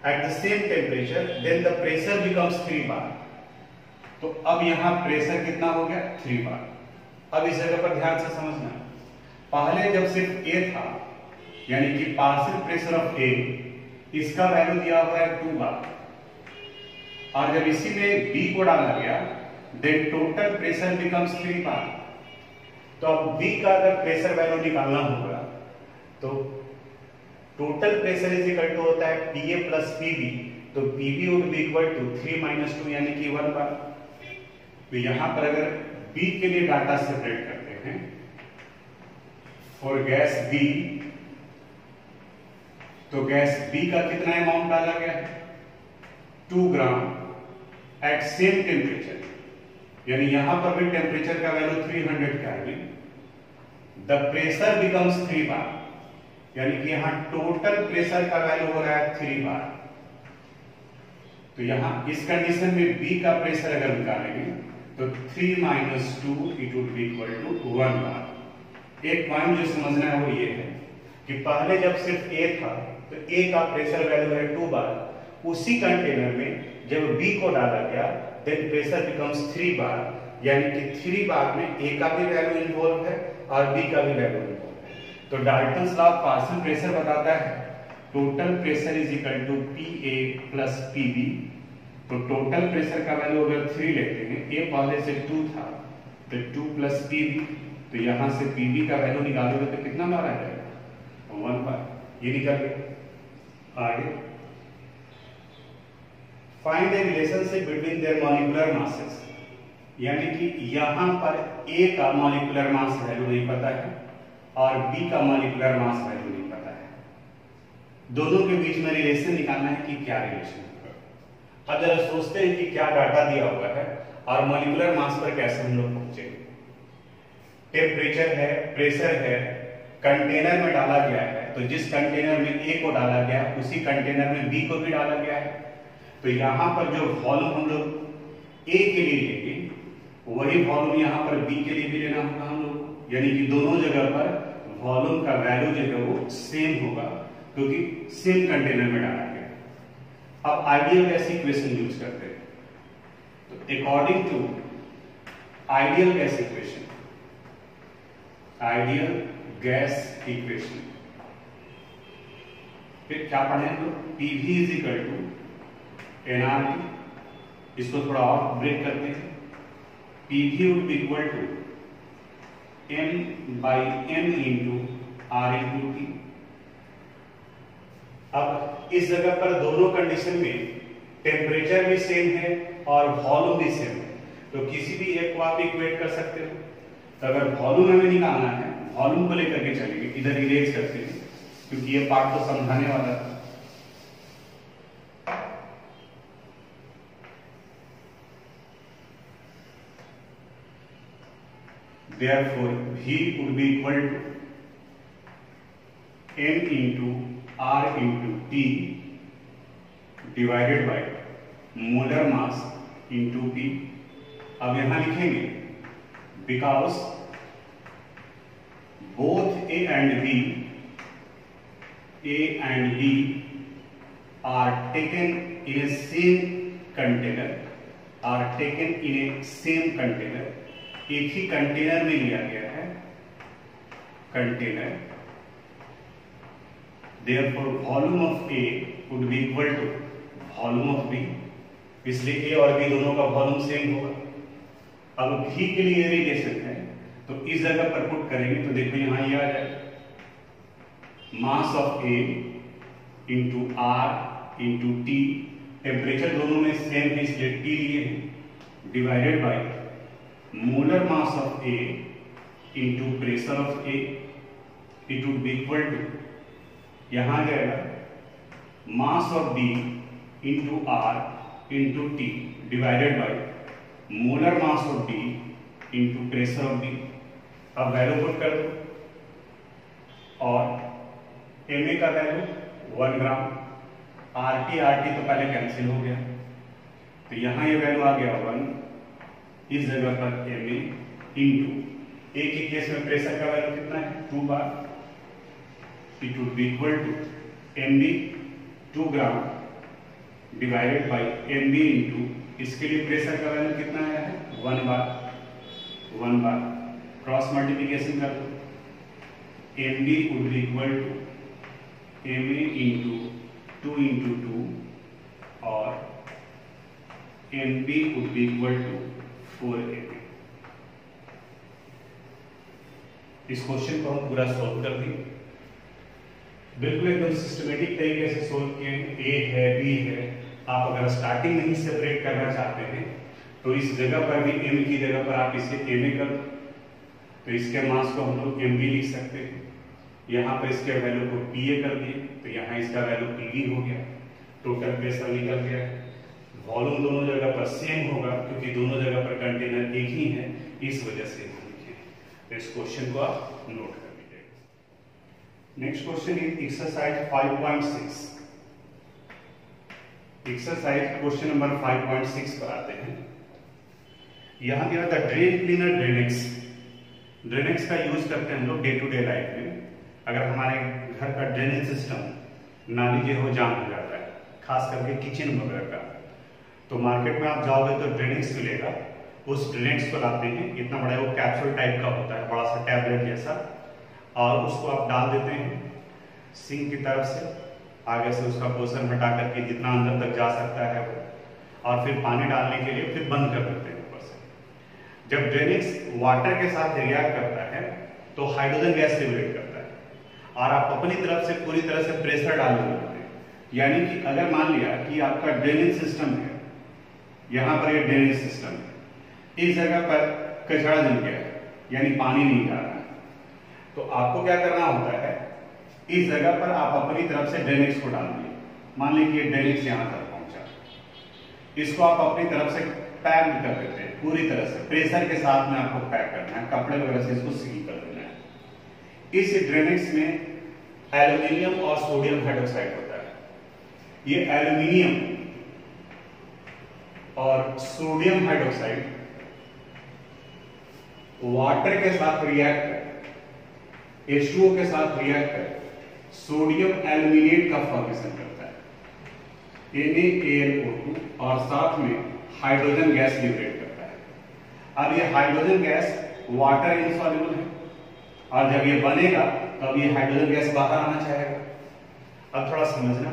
at the same temperature then the pressure becomes 3 bar। तो अब यहां प्रेशर कितना हो गया, 3 बार। अब इस जगह पर ध्यान से समझना, पहले जब सिर्फ A था, यानी कि पार्शियल प्रेशर ऑफ A, इसका वैल्यू दिया हुआ है 2 बार, और जब इसी में B को डाला गया देन टोटल प्रेशर बिकम्स 3 बार। तो अब B का अगर प्रेशर वैल्यू निकालना होगा तो total pressure is equal to होता है PA प्लस PB, तो PB would be equal to 3 minus 2 यानी कि 1 बार। तो यहां पर अगर B के लिए डाटा सेपरेट करते हैं, फॉर गैस B, तो गैस B का कितना अमाउंट डाला गया है, 2 ग्राम एट सेम टेम्परेचर, यानी यहां पर भी टेम्परेचर का value 300 kelvin, the pressure becomes 3 बार, यानी कि यहां टोटल प्रेशर का वैल्यू हो रहा है 3 बार। तो यहां इस कंडीशन में B का प्रेशर अगर निकालेंगे तो 3 minus 2 it would be equal to 1 bar. एक पॉइंट जो समझना है वो ये है कि पहले जब सिर्फ ए था तो ए का प्रेशर वैल्यू है 2 बार, उसी कंटेनर में जब बी को डाला गया देन प्रेशर बिकम्स 3 बार, यानी कि 3 बार में ए का भी वैल्यू इन्वॉल्व है और बी का भी वैल्यू इन्वॉल्व है। तो Dalton's law of partial pressure बताता है total pressure is equal to P A plus P B. तो टोटल प्रेशर का वैल्यू अगर 3 लेते हैं, ए पहले से 2 था तो 2 प्लस पी बी, तो यहां से पी बी का वैल्यू निकालोगे तो कितना बार आ जाएगा? 1 बार, ये निकल गया। आगे find the relationship between their molecular masses, यानी कि यहां पर ए का मॉलिक्यूलर मास वैल्यू नहीं पता है और बी का मॉलिक्यूलर मास वैल्यू नहीं पता है, दोनों के बीच में रिलेशन निकालना है कि क्या रिलेशन होगा। अब जरा सोचते हैं कि क्या डाटा दिया हुआ है और मॉलिक्यूलर मास पर कैसे हम लोग पहुंचेंगे। टेम्परेचर है, प्रेशर है, कंटेनर में डाला गया है, तो जिस कंटेनर में ए को डाला गया उसी कंटेनर में बी को भी डाला गया है, तो यहां पर जो वॉल्यूम हम लोग ए के लिए लेंगे वही वॉल्यूम यहां पर बी के लिए भी लेना होगा हम लोग, यानी कि दोनों जगह पर वॉल्यूम का वैल्यू जो है वो सेम होगा क्योंकि सेम कंटेनर में डाला गया। अब आइडियल गैस इक्वेशन यूज करते हैं, तो according to ideal gas equation, ideal gas equation फिर क्या पढ़े हम लोग? PV is equal to NRT, इसको थोड़ा और ब्रेक करते हैं। PV would be equal to M by M into R into T। अब इस जगह पर दोनों कंडीशन में टेम्परेचर भी सेम है और वॉल्यूम भी सेम है, तो किसी भी एक को आप इक्वेट कर सकते हो। तो अगर वॉल्यूम हमें निकालना है, वॉल्यूम को लेकर के चलेंगे, इधर इरेज करते हैं क्योंकि ये पार्ट तो समझाने वाला था। Therefore, V would be equal to M into R into T divided by molar mass into P। अब यहां लिखेंगे because both A and B are taken in a same container, एक ही कंटेनर में लिया गया है container, therefore volume of A would be equal to volume of B, इसलिए A और B दोनों का वॉल्यूम सेम होगा। अब V के लिए रिलेशन है तो इस जगह पर पुट करेंगे तो देखो यहां ये आ जाएगा mass of A into R into T, temperature दोनों में सेम है इसलिए T लिए हैं, divided by molar mass of A into pressure of A, it would be equal to यहां जाएगा mass of B into R into T divided by molar mass of B into pressure of B। अब वैल्यू पुट कर दो और Ma का वैल्यू 1 ग्राम, RT तो पहले कैंसिल हो गया, तो यहां ये वैल्यू आ गया 1, इस जगह पर Ma इंटू A के केस में प्रेशर का वैल्यू कितना है 2 bar, it would be equal to Mb 2 gram divided by Mb into इसके लिए प्रेशर का वैल्यू कितना आया है 1 बार, क्रॉस मल्टीप्लिकेशन कर दो, Mb would be equal to Ma into 2 into 2 और Mb would be equal to 4Ma। इस क्वेश्चन को हम पूरा सॉल्व कर दिए, बिल्कुल एकदम सिस्टमेटिक तरीके से सॉल्व किए। A है, B है, आप अगर स्टार्टिंग में ही सेपरेट करना चाहते हैं तो इस जगह पर भी M की जगह पर आप इसे Ma कर दो, तो इसके मास को हम लोग Mb लिख सकते हैं। यहाँ पर इसके वैल्यू को Pa कर दिए तो यहाँ इसका वैल्यू Pv हो गया, टोटल प्रेशर निकल गया। वॉल्यूम दोनों जगह पर सेम होगा क्योंकि दोनों जगह पर कंटेनर एक ही है, इस वजह से हम लिखे। तो इस क्वेश्चन को आप नोट कर लीजिएगा। Next question is exercise 5.6। Exercise question number 5.6 पर आते हैं। यहां दिया था ड्रेन क्लीनर ड्रेनेक्स ड्रेनेक्स का यूज करते हैं हम लोग डे टू डे लाइफ में। अगर हमारे घर का ड्रेनेज सिस्टम नाली जो हो जाम हो जाता है, खास करके किचन वगैरह का, तो मार्केट में आप जाओगे तो ड्रेनेक्स मिलेगा। उस ड्रेनेक्स को लाते हैं, इतना बड़ा वो कैप्सूल टाइप का होता है, बड़ा सा टैबलेट जैसा, और उसको आप डाल देते हैं सिंक की तरफ से, आगे से उसका पोर्शन हटा करके जितना अंदर तक जा सकता है वो, और फिर पानी डालने के लिए फिर बंद कर देते हैं ऊपर से। जब ड्रेनेक्स वाटर के साथ रिएक्ट करता है तो हाइड्रोजन गैस लिबरेट करता है, और आप अपनी तरफ से पूरी तरह से प्रेशर डालने लगते हैं। यानी कि अगर मान लिया कि आपका ड्रेनेज सिस्टम है, यहाँ पर ये ड्रेनेज सिस्टम है, इस जगह पर कचरा जम गया है, यानी पानी नहीं जा रहा है, तो आपको क्या करना होता है, इस जगह पर आप अपनी तरफ से ड्रेनेक्स को डाल दिए। मान लीजिए ड्रेनेक्स यहाँ तक पहुंचा, इसको आप अपनी तरफ से पैक कर देते हैं पूरी तरह से, प्रेशर के साथ में आपको पैक करना है, कपड़े वगैरह से इसको सील कर देना है। इस ड्रेनेक्स में एल्यूमिनियम और सोडियम हाइड्रोक्साइड होता है। ये एल्यूमिनियम और सोडियम हाइड्रोक्साइड वाटर के साथ रिएक्ट कर, H2O के साथ रिएक्ट कर सोडियम एल्यूमिनेट का फॉर्मेशन करता है, NaAlO2, और साथ में हाइड्रोजन गैस लिबरेट करता है। अब ये हाइड्रोजन गैस वाटर इनसॉल्युबल है, और जब ये बनेगा तब ये हाइड्रोजन गैस बाहर आना चाहेगा। अब थोड़ा समझना,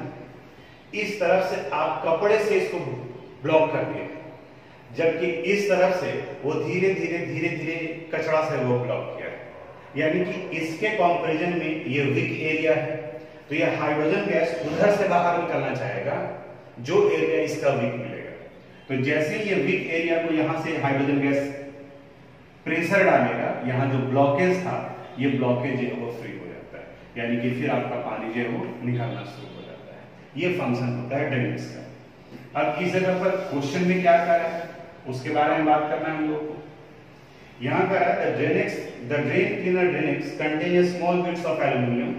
इस तरफ से आप कपड़े से इसको ब्लॉक कर दिए, जबकि इस तरफ से वो धीरे धीरे धीरे धीरे कचरा से वो ब्लॉक किया है। यानी कि इसके कंपैरिजन में ये वीक एरिया है, तो ये हाइड्रोजन गैस उधर से बाहर निकलना चाहेगा जो एरिया इसका वीक मिलेगा। तो जैसे ये वीक एरिया को यहां से हाइड्रोजन गैस प्रेशर डालेगा, यहां जो ब्लॉकेज था, ये ब्लॉकेज जो है वो फ्री हो जाता है, यानी कि फिर आपका पानी जो है वो निकलना शुरू हो जाता है। ये फंक्शन होता है ड्रेनेज का। अब इस जगह पर क्वेश्चन में क्या कहा है उसके बारे में बात करना है हम लोग को। यहां पर है the drain cleaner Dranex contains small bits of aluminum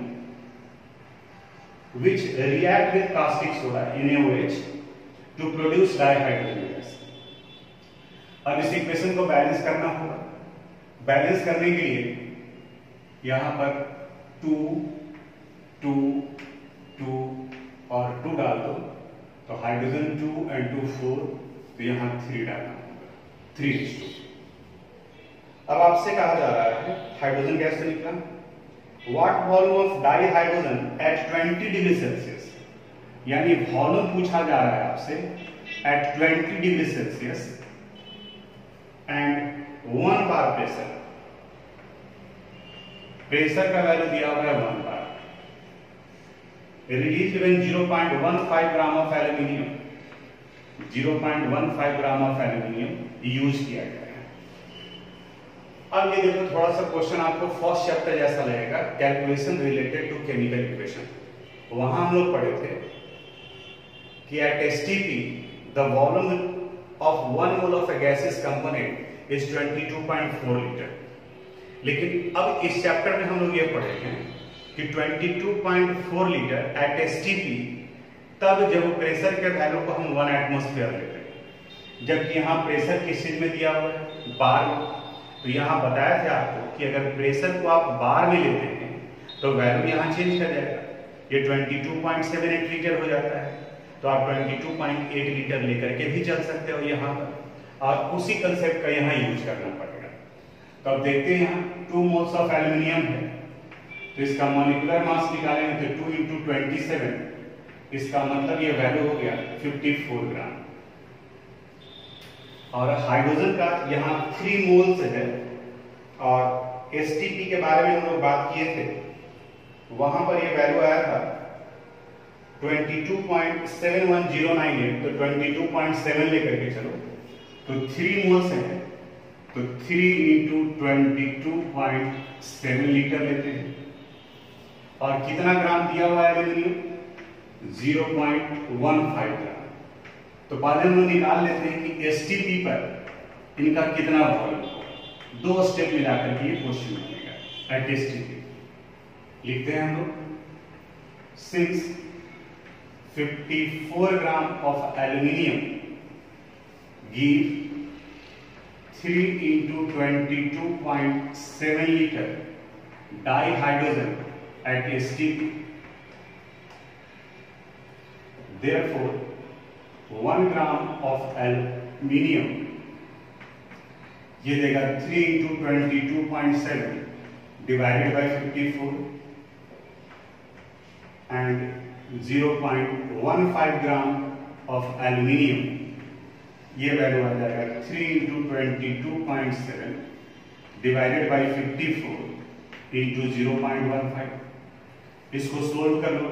which react with caustic soda NaOH to produce dihydrogen gas। अब इस इक्वेशन को बैलेंस करना होगा। बैलेंस करने के लिए यहां पर 2 2 2 और 2 डाल दो, तो हाइड्रोजन 2 and 2 4, तो यहां 3 डालना होगा, 3:2। अब आपसे कहा जा रहा है हाइड्रोजन गैस से निकला, what volume of dihydrogen at 20 degree Celsius, यानी वॉल्यूम पूछा जा रहा है आपसे at 20 degree Celsius and 1 bar pressure. Pressure का वैल्यू दिया हुआ है 1 bar. Release when 0.15 gram of aluminium, 0.15 gram of aluminium use किया गया है। अब ये देखो, थोड़ा सा क्वेश्चन आपको फर्स्ट चैप्टर जैसा लगेगा, calculation related to chemical equation. वहां हम लोग पढ़े थे कि at STP the volume of 1 mole of a gaseous component is 22.4 litre. लेकिन अब इस चैप्टर में हम लोग ये पढ़े हैं कि 22.4 लीटर एट STP तब जब प्रेशर के वैल्यू को हम 1 एटमॉस्फेयर लेते हैं, जबकि यहाँ प्रेशर किस चीज में दिया हुआ है, बार में। तो यहाँ बताया था आपको कि अगर प्रेशर को आप बार में लेते हैं तो वैल्यू यहाँ चेंज कर जाएगा, ये 22.78 लीटर हो जाता है, तो आप 22.8 लीटर लेकर के भी चल सकते हो यहाँ पर, और उसी कंसेप्ट का यहाँ यूज करना पड़ेगा। तो अब देखते हैं यहाँ 2 मोल्स ऑफ एल्यूमिनियम है, तो इसका मॉलिक्यूलर मास निकालेंगे तो 2 × 27, इसका मतलब ये वैल्यू हो गया 54 ग्राम। और हाइड्रोजन का यहाँ 3 मोल्स है, और STP के बारे में हम लोग बात किए थे, वहां पर ये वैल्यू आया था 22.71098, तो 22.7 लेकर के चलो, तो 3 मोल्स है, तो 3 × 22.7 लीटर लेते हैं। और कितना ग्राम दिया हुआ है एल्यूमिनियम, 0.15 ग्राम। तो बाद में हम लोग निकाल लेते हैं कि STP पर इनका कितना वॉल्यूम होगा। 2 स्टेप मिलाकर के ये क्वेश्चन बनेगा एट STP। लिखते हैं हम लोग, since 54 gram of aluminium give 3 into 22.7 liter dihydrogen at STP. Therefore, 1 gram of aluminium ये देगा 3 into 22.7 divided by 54 and 0.15 gram of aluminium ये वैल्यू आ जाएगा 3 into 22.7 divided by 54 into 0.15। इसको सोल्व कर लो,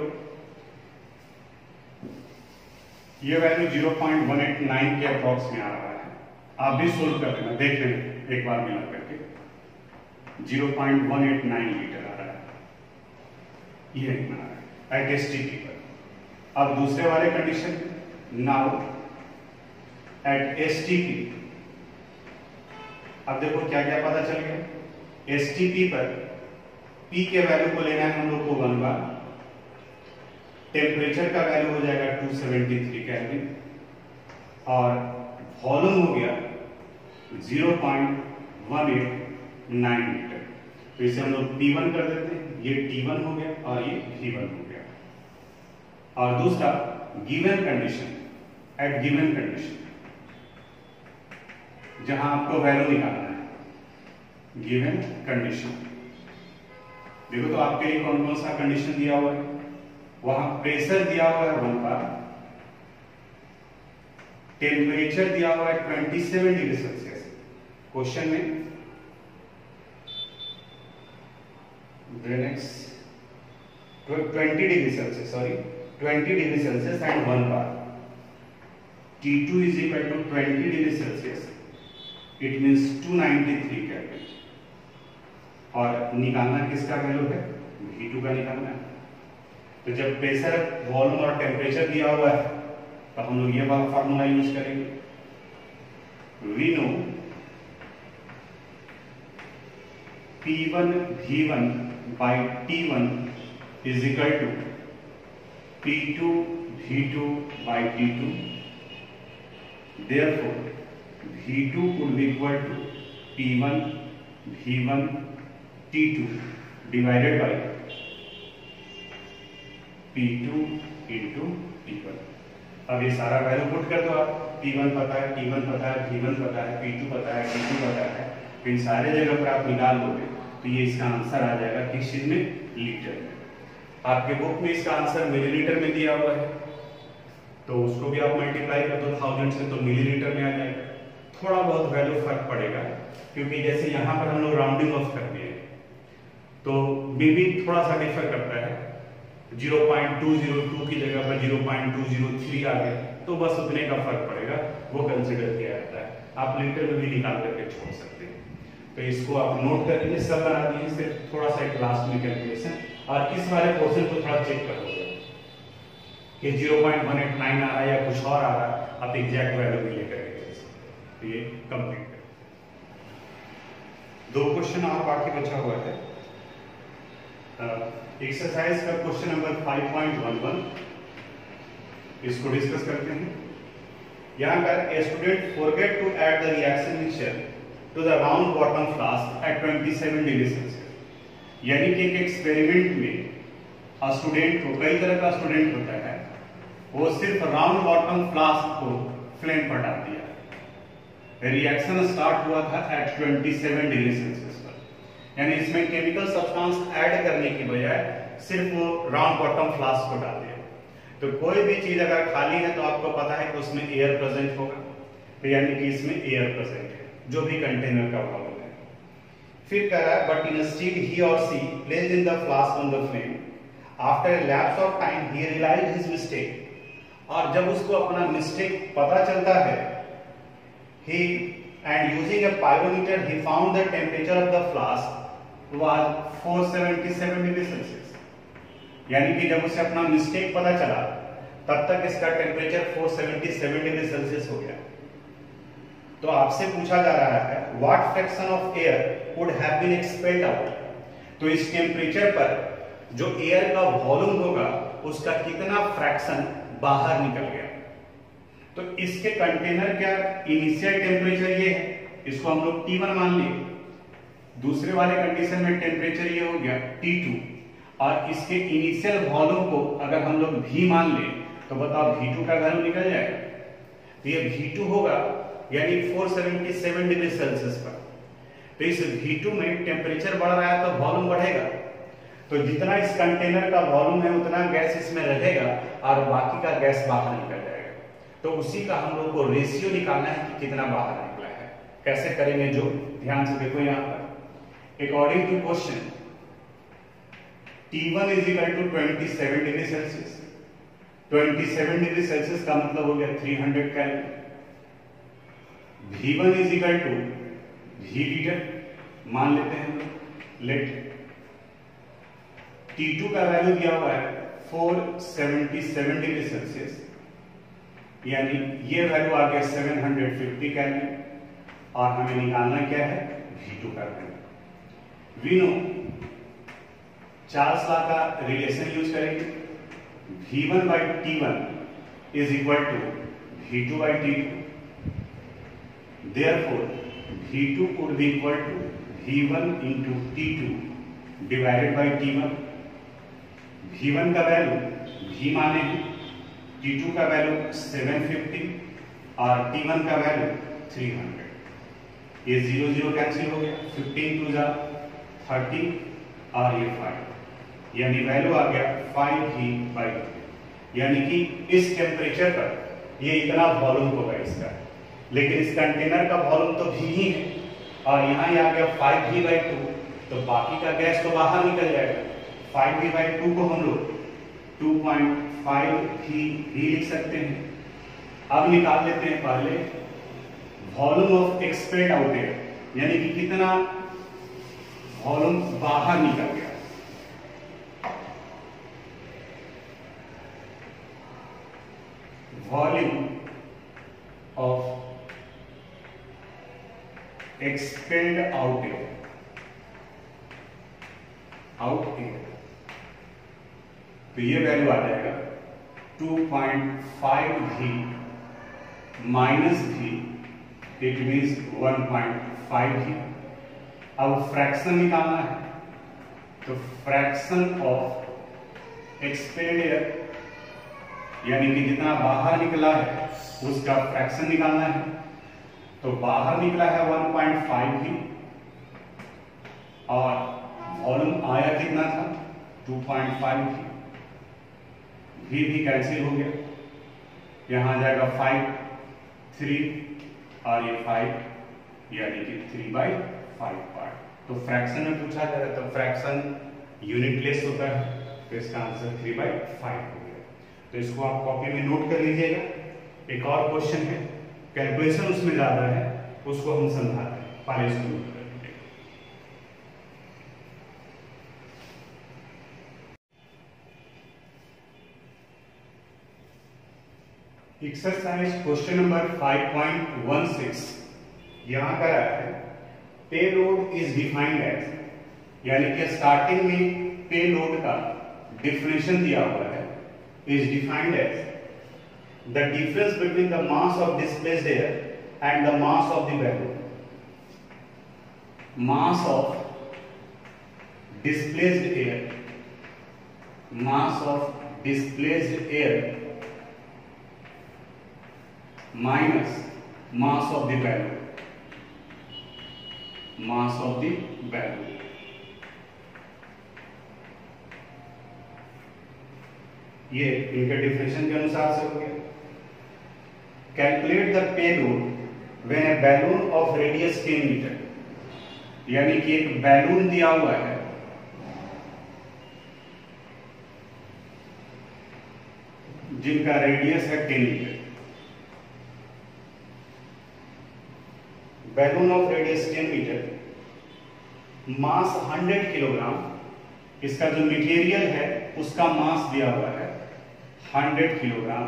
ये वैल्यू 0.189 के अप्रॉक्स में आ रहा है। आप भी सोल्व कर लेना, देख लेना एक बार मिला करके 0.189 लीटर आ रहा है, ये बना रहा है एट एसटीपी पर। अब दूसरे वाले कंडीशन, नाउ एट एसटीपी, अब देखो क्या क्या पता चल गया। एसटीपी पर पी के वैल्यू को लेना है हम लोग को 1 बार, टेम्परेचर का वैल्यू हो जाएगा 273 केल्विन और वॉल्यूम हो गया 0.189 लीटर। तो इसे हम लोग P1 कर देते हैं, ये T1 हो गया और ये V1 हो गया। और दूसरा given condition, at given condition जहां आपको वैल्यू निकालना है, गिवन कंडीशन देखो तो आपके लिए कौन कौन सा कंडीशन दिया हुआ है। वहां प्रेशर दिया हुआ है 1 बार, टेम्परेचर दिया हुआ है 27 डिग्री सेल्सियस क्वेश्चन में, 20 degree Celsius, sorry 20 degree Celsius and 1 bar. T2 is equal to 20 degree Celsius, it means 293 kelvin. और निकालना किसका वैल्यू है, V2 का निकालना है। तो जब प्रेशर, वॉल्यूम और टेम्परेचर दिया हुआ है तो हम लोग ये वाला फार्मूला यूज करेंगे। We know P1 V1 by T1 is equal to P2 V2 by T2. Therefore, V2 would be equal to P1 V1 T2 divided by P2 into T1। अब ये सारा वैल्यू पुट कर दो आप, P1 पता है, T1 पता है, V1 पता है, P2 पता है, T2 पता है, तो इन सारे जगह पर आप निकाल दोगे तो ये इसका आंसर आ जाएगा किस चीज में, लीटर में। आपके बुक में इसका आंसर मिलीलीटर में दिया हुआ है, तो उसको भी आप मल्टीप्लाई कर दो 1000 से तो मिलीलीटर में आ जाएगा। थोड़ा बहुत वैल्यू फर्क पड़ेगा क्योंकि जैसे यहाँ पर हम लोग राउंडिंग ऑफ करते हैं तो मे भी थोड़ा सा डिफर करता है, 0.202 की जगह पर 0.203 आ गया, तो बस उतने का फर्क पड़ेगा, वो कंसिडर किया जाता है। आप लीटर में भी निकाल करके छोड़ सकते हैं। तो इसको आप नोट कर लीजिए, सब बना दिए, सिर्फ थोड़ा सा एक लास्ट में कैलकुलेशन और इस वाले पोर्शन को थोड़ा चेक कर लो कि 0.189 आ रहा है या कुछ और आ रहा है, आप एग्जैक्ट वैल्यू भी लेकर के चल सकते हैं। तो ये कंप्लीट कर, 2 क्वेश्चन और बाकी बचा हुआ है। एक्सरसाइज का क्वेश्चन नंबर 5.11 इसको डिस्कस करते हैं। यहाँ पर a student forget to add the reaction mixture to the round bottom flask at 27 degree Celsius. यानी कि एक एक्सपेरिमेंट में स्टूडेंट को, कई तरह का स्टूडेंट होता है, वो सिर्फ राउंड बॉटम फ्लास्क को फ्लेम पर डाल दिया। रिएक्शन स्टार्ट हुआ था एट 27 डिग्री सेल्सियस पर, यानी इसमें केमिकल सब्सटेंस ऐड करने की बजाय सिर्फ वो राउंड बॉटम फ्लास्क को डाल दिया। तो कोई भी चीज अगर खाली है तो आपको पता है कि उसमें एयर प्रेजेंट होगा, तो यानी कि इसमें एयर प्रेजेंट है जो भी कंटेनर का वॉल्यूम है। फिर कह रहा है बट इंस्टेड ही और सी placed in the flask on the flame, after a lapse of time he realised his mistake. और जब उसको अपना मिस्टेक पता चलता है, he and using a pyrometer he found the temperature of the flask was 477 degree Celsius. यानी कि जब उसे अपना मिस्टेक पता चला तब तक इसका टेम्परेचर 477 डिग्री सेल्सियस हो गया। तो आपसे पूछा जा रहा है what fraction of air would have been expelled out. तो इस टेम्परेचर पर जो एयर का वॉल्यूम होगा उसका कितना फ्रैक्शन बाहर निकल गया। तो इसके कंटेनर का इनिशियल टेम्परेचर ये है इसको हम लोग T1 मान लिए। दूसरे वाले कंडीशन में टेम्परेचर ये हो गया T2 और इसके इनिशियल वॉल्यूम को अगर हम लोग V मान ले तो बताओ V2 का वैल्यू निकल जाएगा। तो ये V2 होगा यानी 477 डिग्री सेल्सियस पर। तो इस V2 में टेम्परेचर बढ़ रहा है तो वॉल्यूम बढ़ेगा, तो जितना इस कंटेनर का वॉल्यूम है उतना गैस इसमें रहेगा और बाकी का गैस बाहर निकल जाएगा। तो उसी का हम लोग को रेशियो निकालना है कि कितना बाहर निकला है। कैसे करेंगे जो ध्यान से देखो यहाँ पर। According to question, T1 is equal to 27 degree Celsius. 27 degree Celsius का मतलब हो गया 300 kelvin. V1 is equal to V litre मान लेते हैं, लेट T2 का वैल्यू दिया हुआ है 477 डिग्री सेल्सियस, यानी ये वैल्यू आ गया 750 केल्विन और हमें निकालना क्या है V2 का value. We know Charles law का रिलेशन यूज करेंगे। V1 by T1 is equal to V2 by T2. Therefore, V2 would be equal to V1 into T2 divided by T1. V1 का वैल्यू V माने हैं, T2 का वैल्यू 750 और T1 का वैल्यू 300। ये 0 0 कैंसिल हो गया, 15 टू जा 30 और ये 5, यानी वैल्यू आ गया 5V/2। यानी कि इस टेम्परेचर पर ये इतना वॉल्यूम होगा इसका, लेकिन इस कंटेनर का वॉल्यूम तो V ही है और यहाँ आ गया 5V/2, तो बाकी का गैस तो बाहर निकल जाएगा। 5V/2 को हम लोग 2.5V भी लिख सकते हैं। अब निकाल लेते हैं पहले volume of expelled out air, यानी कि कितना वॉल्यूम बाहर निकल गया। Volume of expelled out air, तो ये वैल्यू आ जाएगा 2.5V minus V, it means 1.5V। अब फ्रैक्शन निकालना है, तो फ्रैक्शन ऑफ एक्सपेल्ड एयर यानी कि जितना बाहर निकला है उसका फ्रैक्शन निकालना है। तो बाहर निकला है 1.5V और वॉल्यूम आया कितना था 2.5V। V भी कैंसिल हो गया, यहां आ जाएगा 5 3 और ये 5 यानी कि 3/5 पार्ट। तो फ्रैक्शन में पूछा जा रहा है तो फ्रैक्शन यूनिट प्लेस होता है, तो इसका आंसर 3/5 हो गया। तो इसको आप कॉपी में नोट कर लीजिएगा। एक और क्वेश्चन है, कैलकुलेशन उसमें ज्यादा है, उसको हम समझाते हैं, पहले इसको नोट कर लीजिएगा। एक्सरसाइज क्वेश्चन नंबर 5.16 यहां का है पेलोड इज डिफाइंड एज, यानी कि स्टार्टिंग में पेलोड का डिफिनेशन दिया हुआ है, is defined as the difference between the mass of displaced air and the mass of the balloon. Mass of displaced air, mass of displaced air minus mass of the balloon, mass of the balloon. ये इनके डिफिनेशन के अनुसार से हो गया। Calculate the payload when a balloon of radius 10 metre, यानी कि एक बैलून दिया हुआ है जिनका रेडियस है 10 metre. Balloon of radius 10 metre, mass 100 kilogram, इसका जो मटेरियल है उसका मास दिया हुआ है 100 kilogram,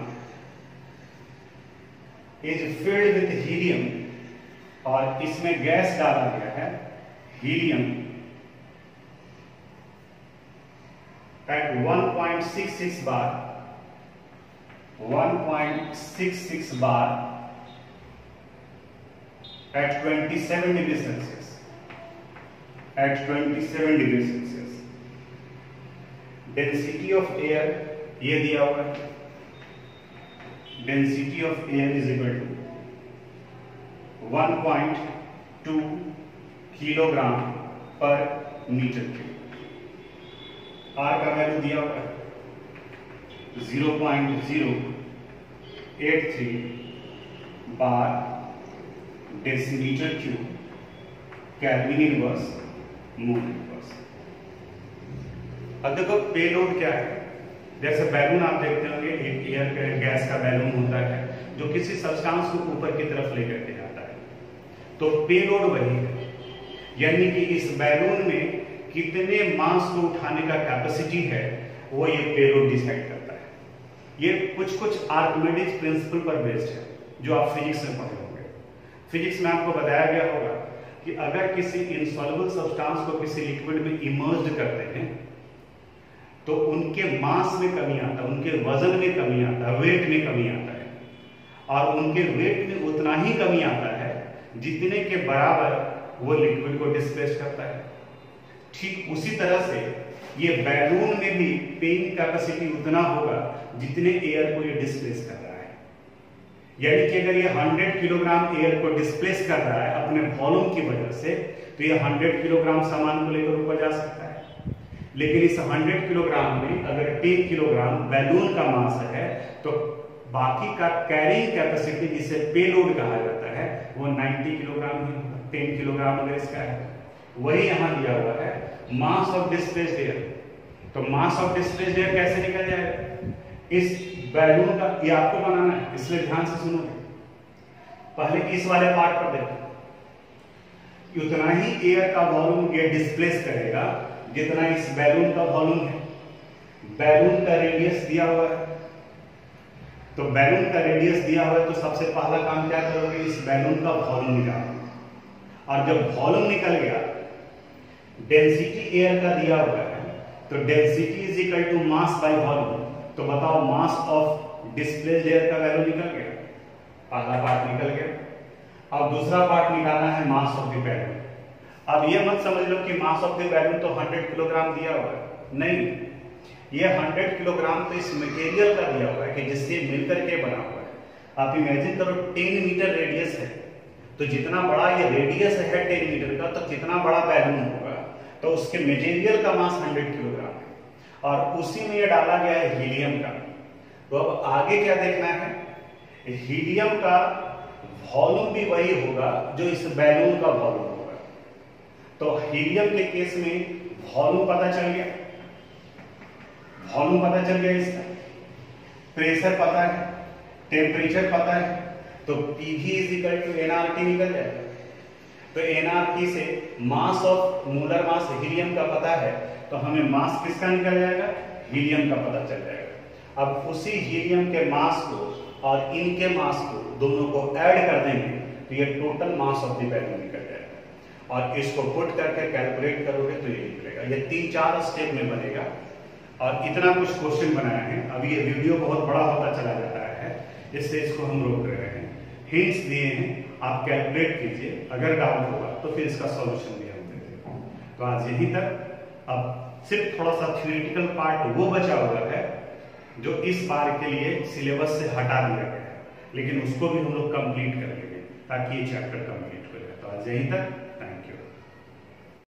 is filled with helium, और इसमें गैस डाला गया है helium at 1.66 bar, 1.66 bar at 27 degree Celsius, at 27 degree Celsius. Density of air ये दिया हुआ है, density of air is equal to 1.2 kilogram per metre cube. R का वैल्यू दिया हुआ है 0.083 bar decimetre cube kelvin inverse mole inverse. अब देखो पेलोड क्या है। जैसे बैलून आप देखते होंगे, एक एयर गैस का बैलून होता है जो किसी सब्सटेंस को ऊपर की तरफ लेकर के जाता है, तो पेलोड वही है, यानी कि इस बैलून में कितने मास को उठाने का कैपेसिटी है वो ये पेलोड डिसाइड करता है। ये कुछ आर्किमिडीज प्रिंसिपल पर बेस्ड है जो आप फिजिक्स में पढ़े होंगे। फिजिक्स में आपको बताया गया होगा कि अगर किसी इनसॉल्युबल सब्सटेंस को किसी लिक्विड में इमर्ज्ड करते हैं तो उनके मास में कमी आता है, उनके वजन में कमी आता है, वेट में कमी आता है, और उनके वेट में उतना ही कमी आता है जितने के बराबर वो लिक्विड को डिस्प्लेस करता है। ठीक उसी तरह से ये बैलून में भी पेइंग कैपेसिटी उतना होगा जितने एयर को ये डिस्प्लेस कर रहा है। यानी कि अगर ये 100 किलोग्राम एयर को डिस्प्लेस कर रहा है अपने वॉल्यूम की वजह से, तो ये 100 किलोग्राम सामान को लेकर ऊपर जा सकता है। लेकिन इस 100 किलोग्राम में अगर 10 किलोग्राम बैलून का मास है तो बाकी का कैरिंग कैपेसिटी जिसे पेलोड कहा जाता है वो 90 किलोग्राम ही होगा। 10 किलोग्राम अगर इसका है, वही यहां दिया हुआ है मास ऑफ डिस्प्लेस्ड एयर। तो मास ऑफ डिस्प्लेस्ड एयर कैसे निकल जाएगा? इस बैलून का, ये आपको बनाना है इसलिए ध्यान से सुनोगे। पहले इस वाले पार्ट पर देखो, उतना ही एयर का वॉल्यूम ये डिस्प्लेस करेगा जितना इस बैलून का वॉल्यूम है। बैलून का रेडियस दिया हुआ है, तो बैलून का रेडियस दिया हुआ है तो सबसे पहला काम क्या करोगे, इस बैलून का वॉल्यूम निकालो। और जब वॉल्यूम निकल गया, डेंसिटी एयर का दिया हुआ है, तो density is equal to mass by volume. तो बताओ मास ऑफ डिस्प्लेस्ड एयर का वैल्यू निकल गया, पहला पार्ट निकल गया। अब दूसरा पार्ट निकालना है मास ऑफ द बैलून। अब ये मत समझ लो कि मास ऑफ द बैलून तो 100 किलोग्राम दिया हुआ है, नहीं, ये 100 किलोग्राम तो इस मटेरियल का दिया हुआ है कि जिससे मिलकर के बना हुआ है। आप इमेजिन करो 10 मीटर रेडियस है, तो जितना बड़ा ये रेडियस है 10 मीटर का, तो जितना बड़ा बैलून होगा तो उसके मटेरियल का मास 100 किलोग्राम है, और उसी में ये डाला गया है हीलियम का। तो अब आगे क्या देखना है, हीलियम का वॉल्यूम भी वही होगा जो इस बैलून का वॉल्यूम होगा। तो हीलियम के केस में वॉल्यूम पता चल गया, वॉल्यूम पता चल गया, इसका प्रेशर पता है, टेम्परेचर पता है, तो PV is equal to nRT निकल जाएगा। तो nRT से mass of molar mass helium का पता है, तो हमें मास किसका निकल जाएगा, हीलियम का पता चल जाएगा। अब उसी हीलियम के मास को और इनके मास को दोनों को ऐड कर देंगे तो ये total mass of the balloon निकल जाएगा, और इसको पुट करके कैलकुलेट करोगे तो ये निकलेगा। ये 3-4 स्टेप में बनेगा, और इतना कुछ क्वेश्चन बनाया है। अभी ये वीडियो बहुत बड़ा होता चला जाता है, इससे इसको हम रोक रहे हैं। हिंट्स दिए हैं, आप कैलकुलेट कीजिए, अगर डाउट होगा तो फिर इसका सॉल्यूशन भी हम देते हैं। तो आज यहीं तक। अब सिर्फ थोड़ा सा थ्योरेटिकल पार्ट वो बचा हुआ है जो इस बार के लिए सिलेबस से हटा दिया गया है, लेकिन उसको भी हम लोग कंप्लीट कर लेंगे ताकि ये चैप्टर कंप्लीट हो जाए। तो आज यहीं तक।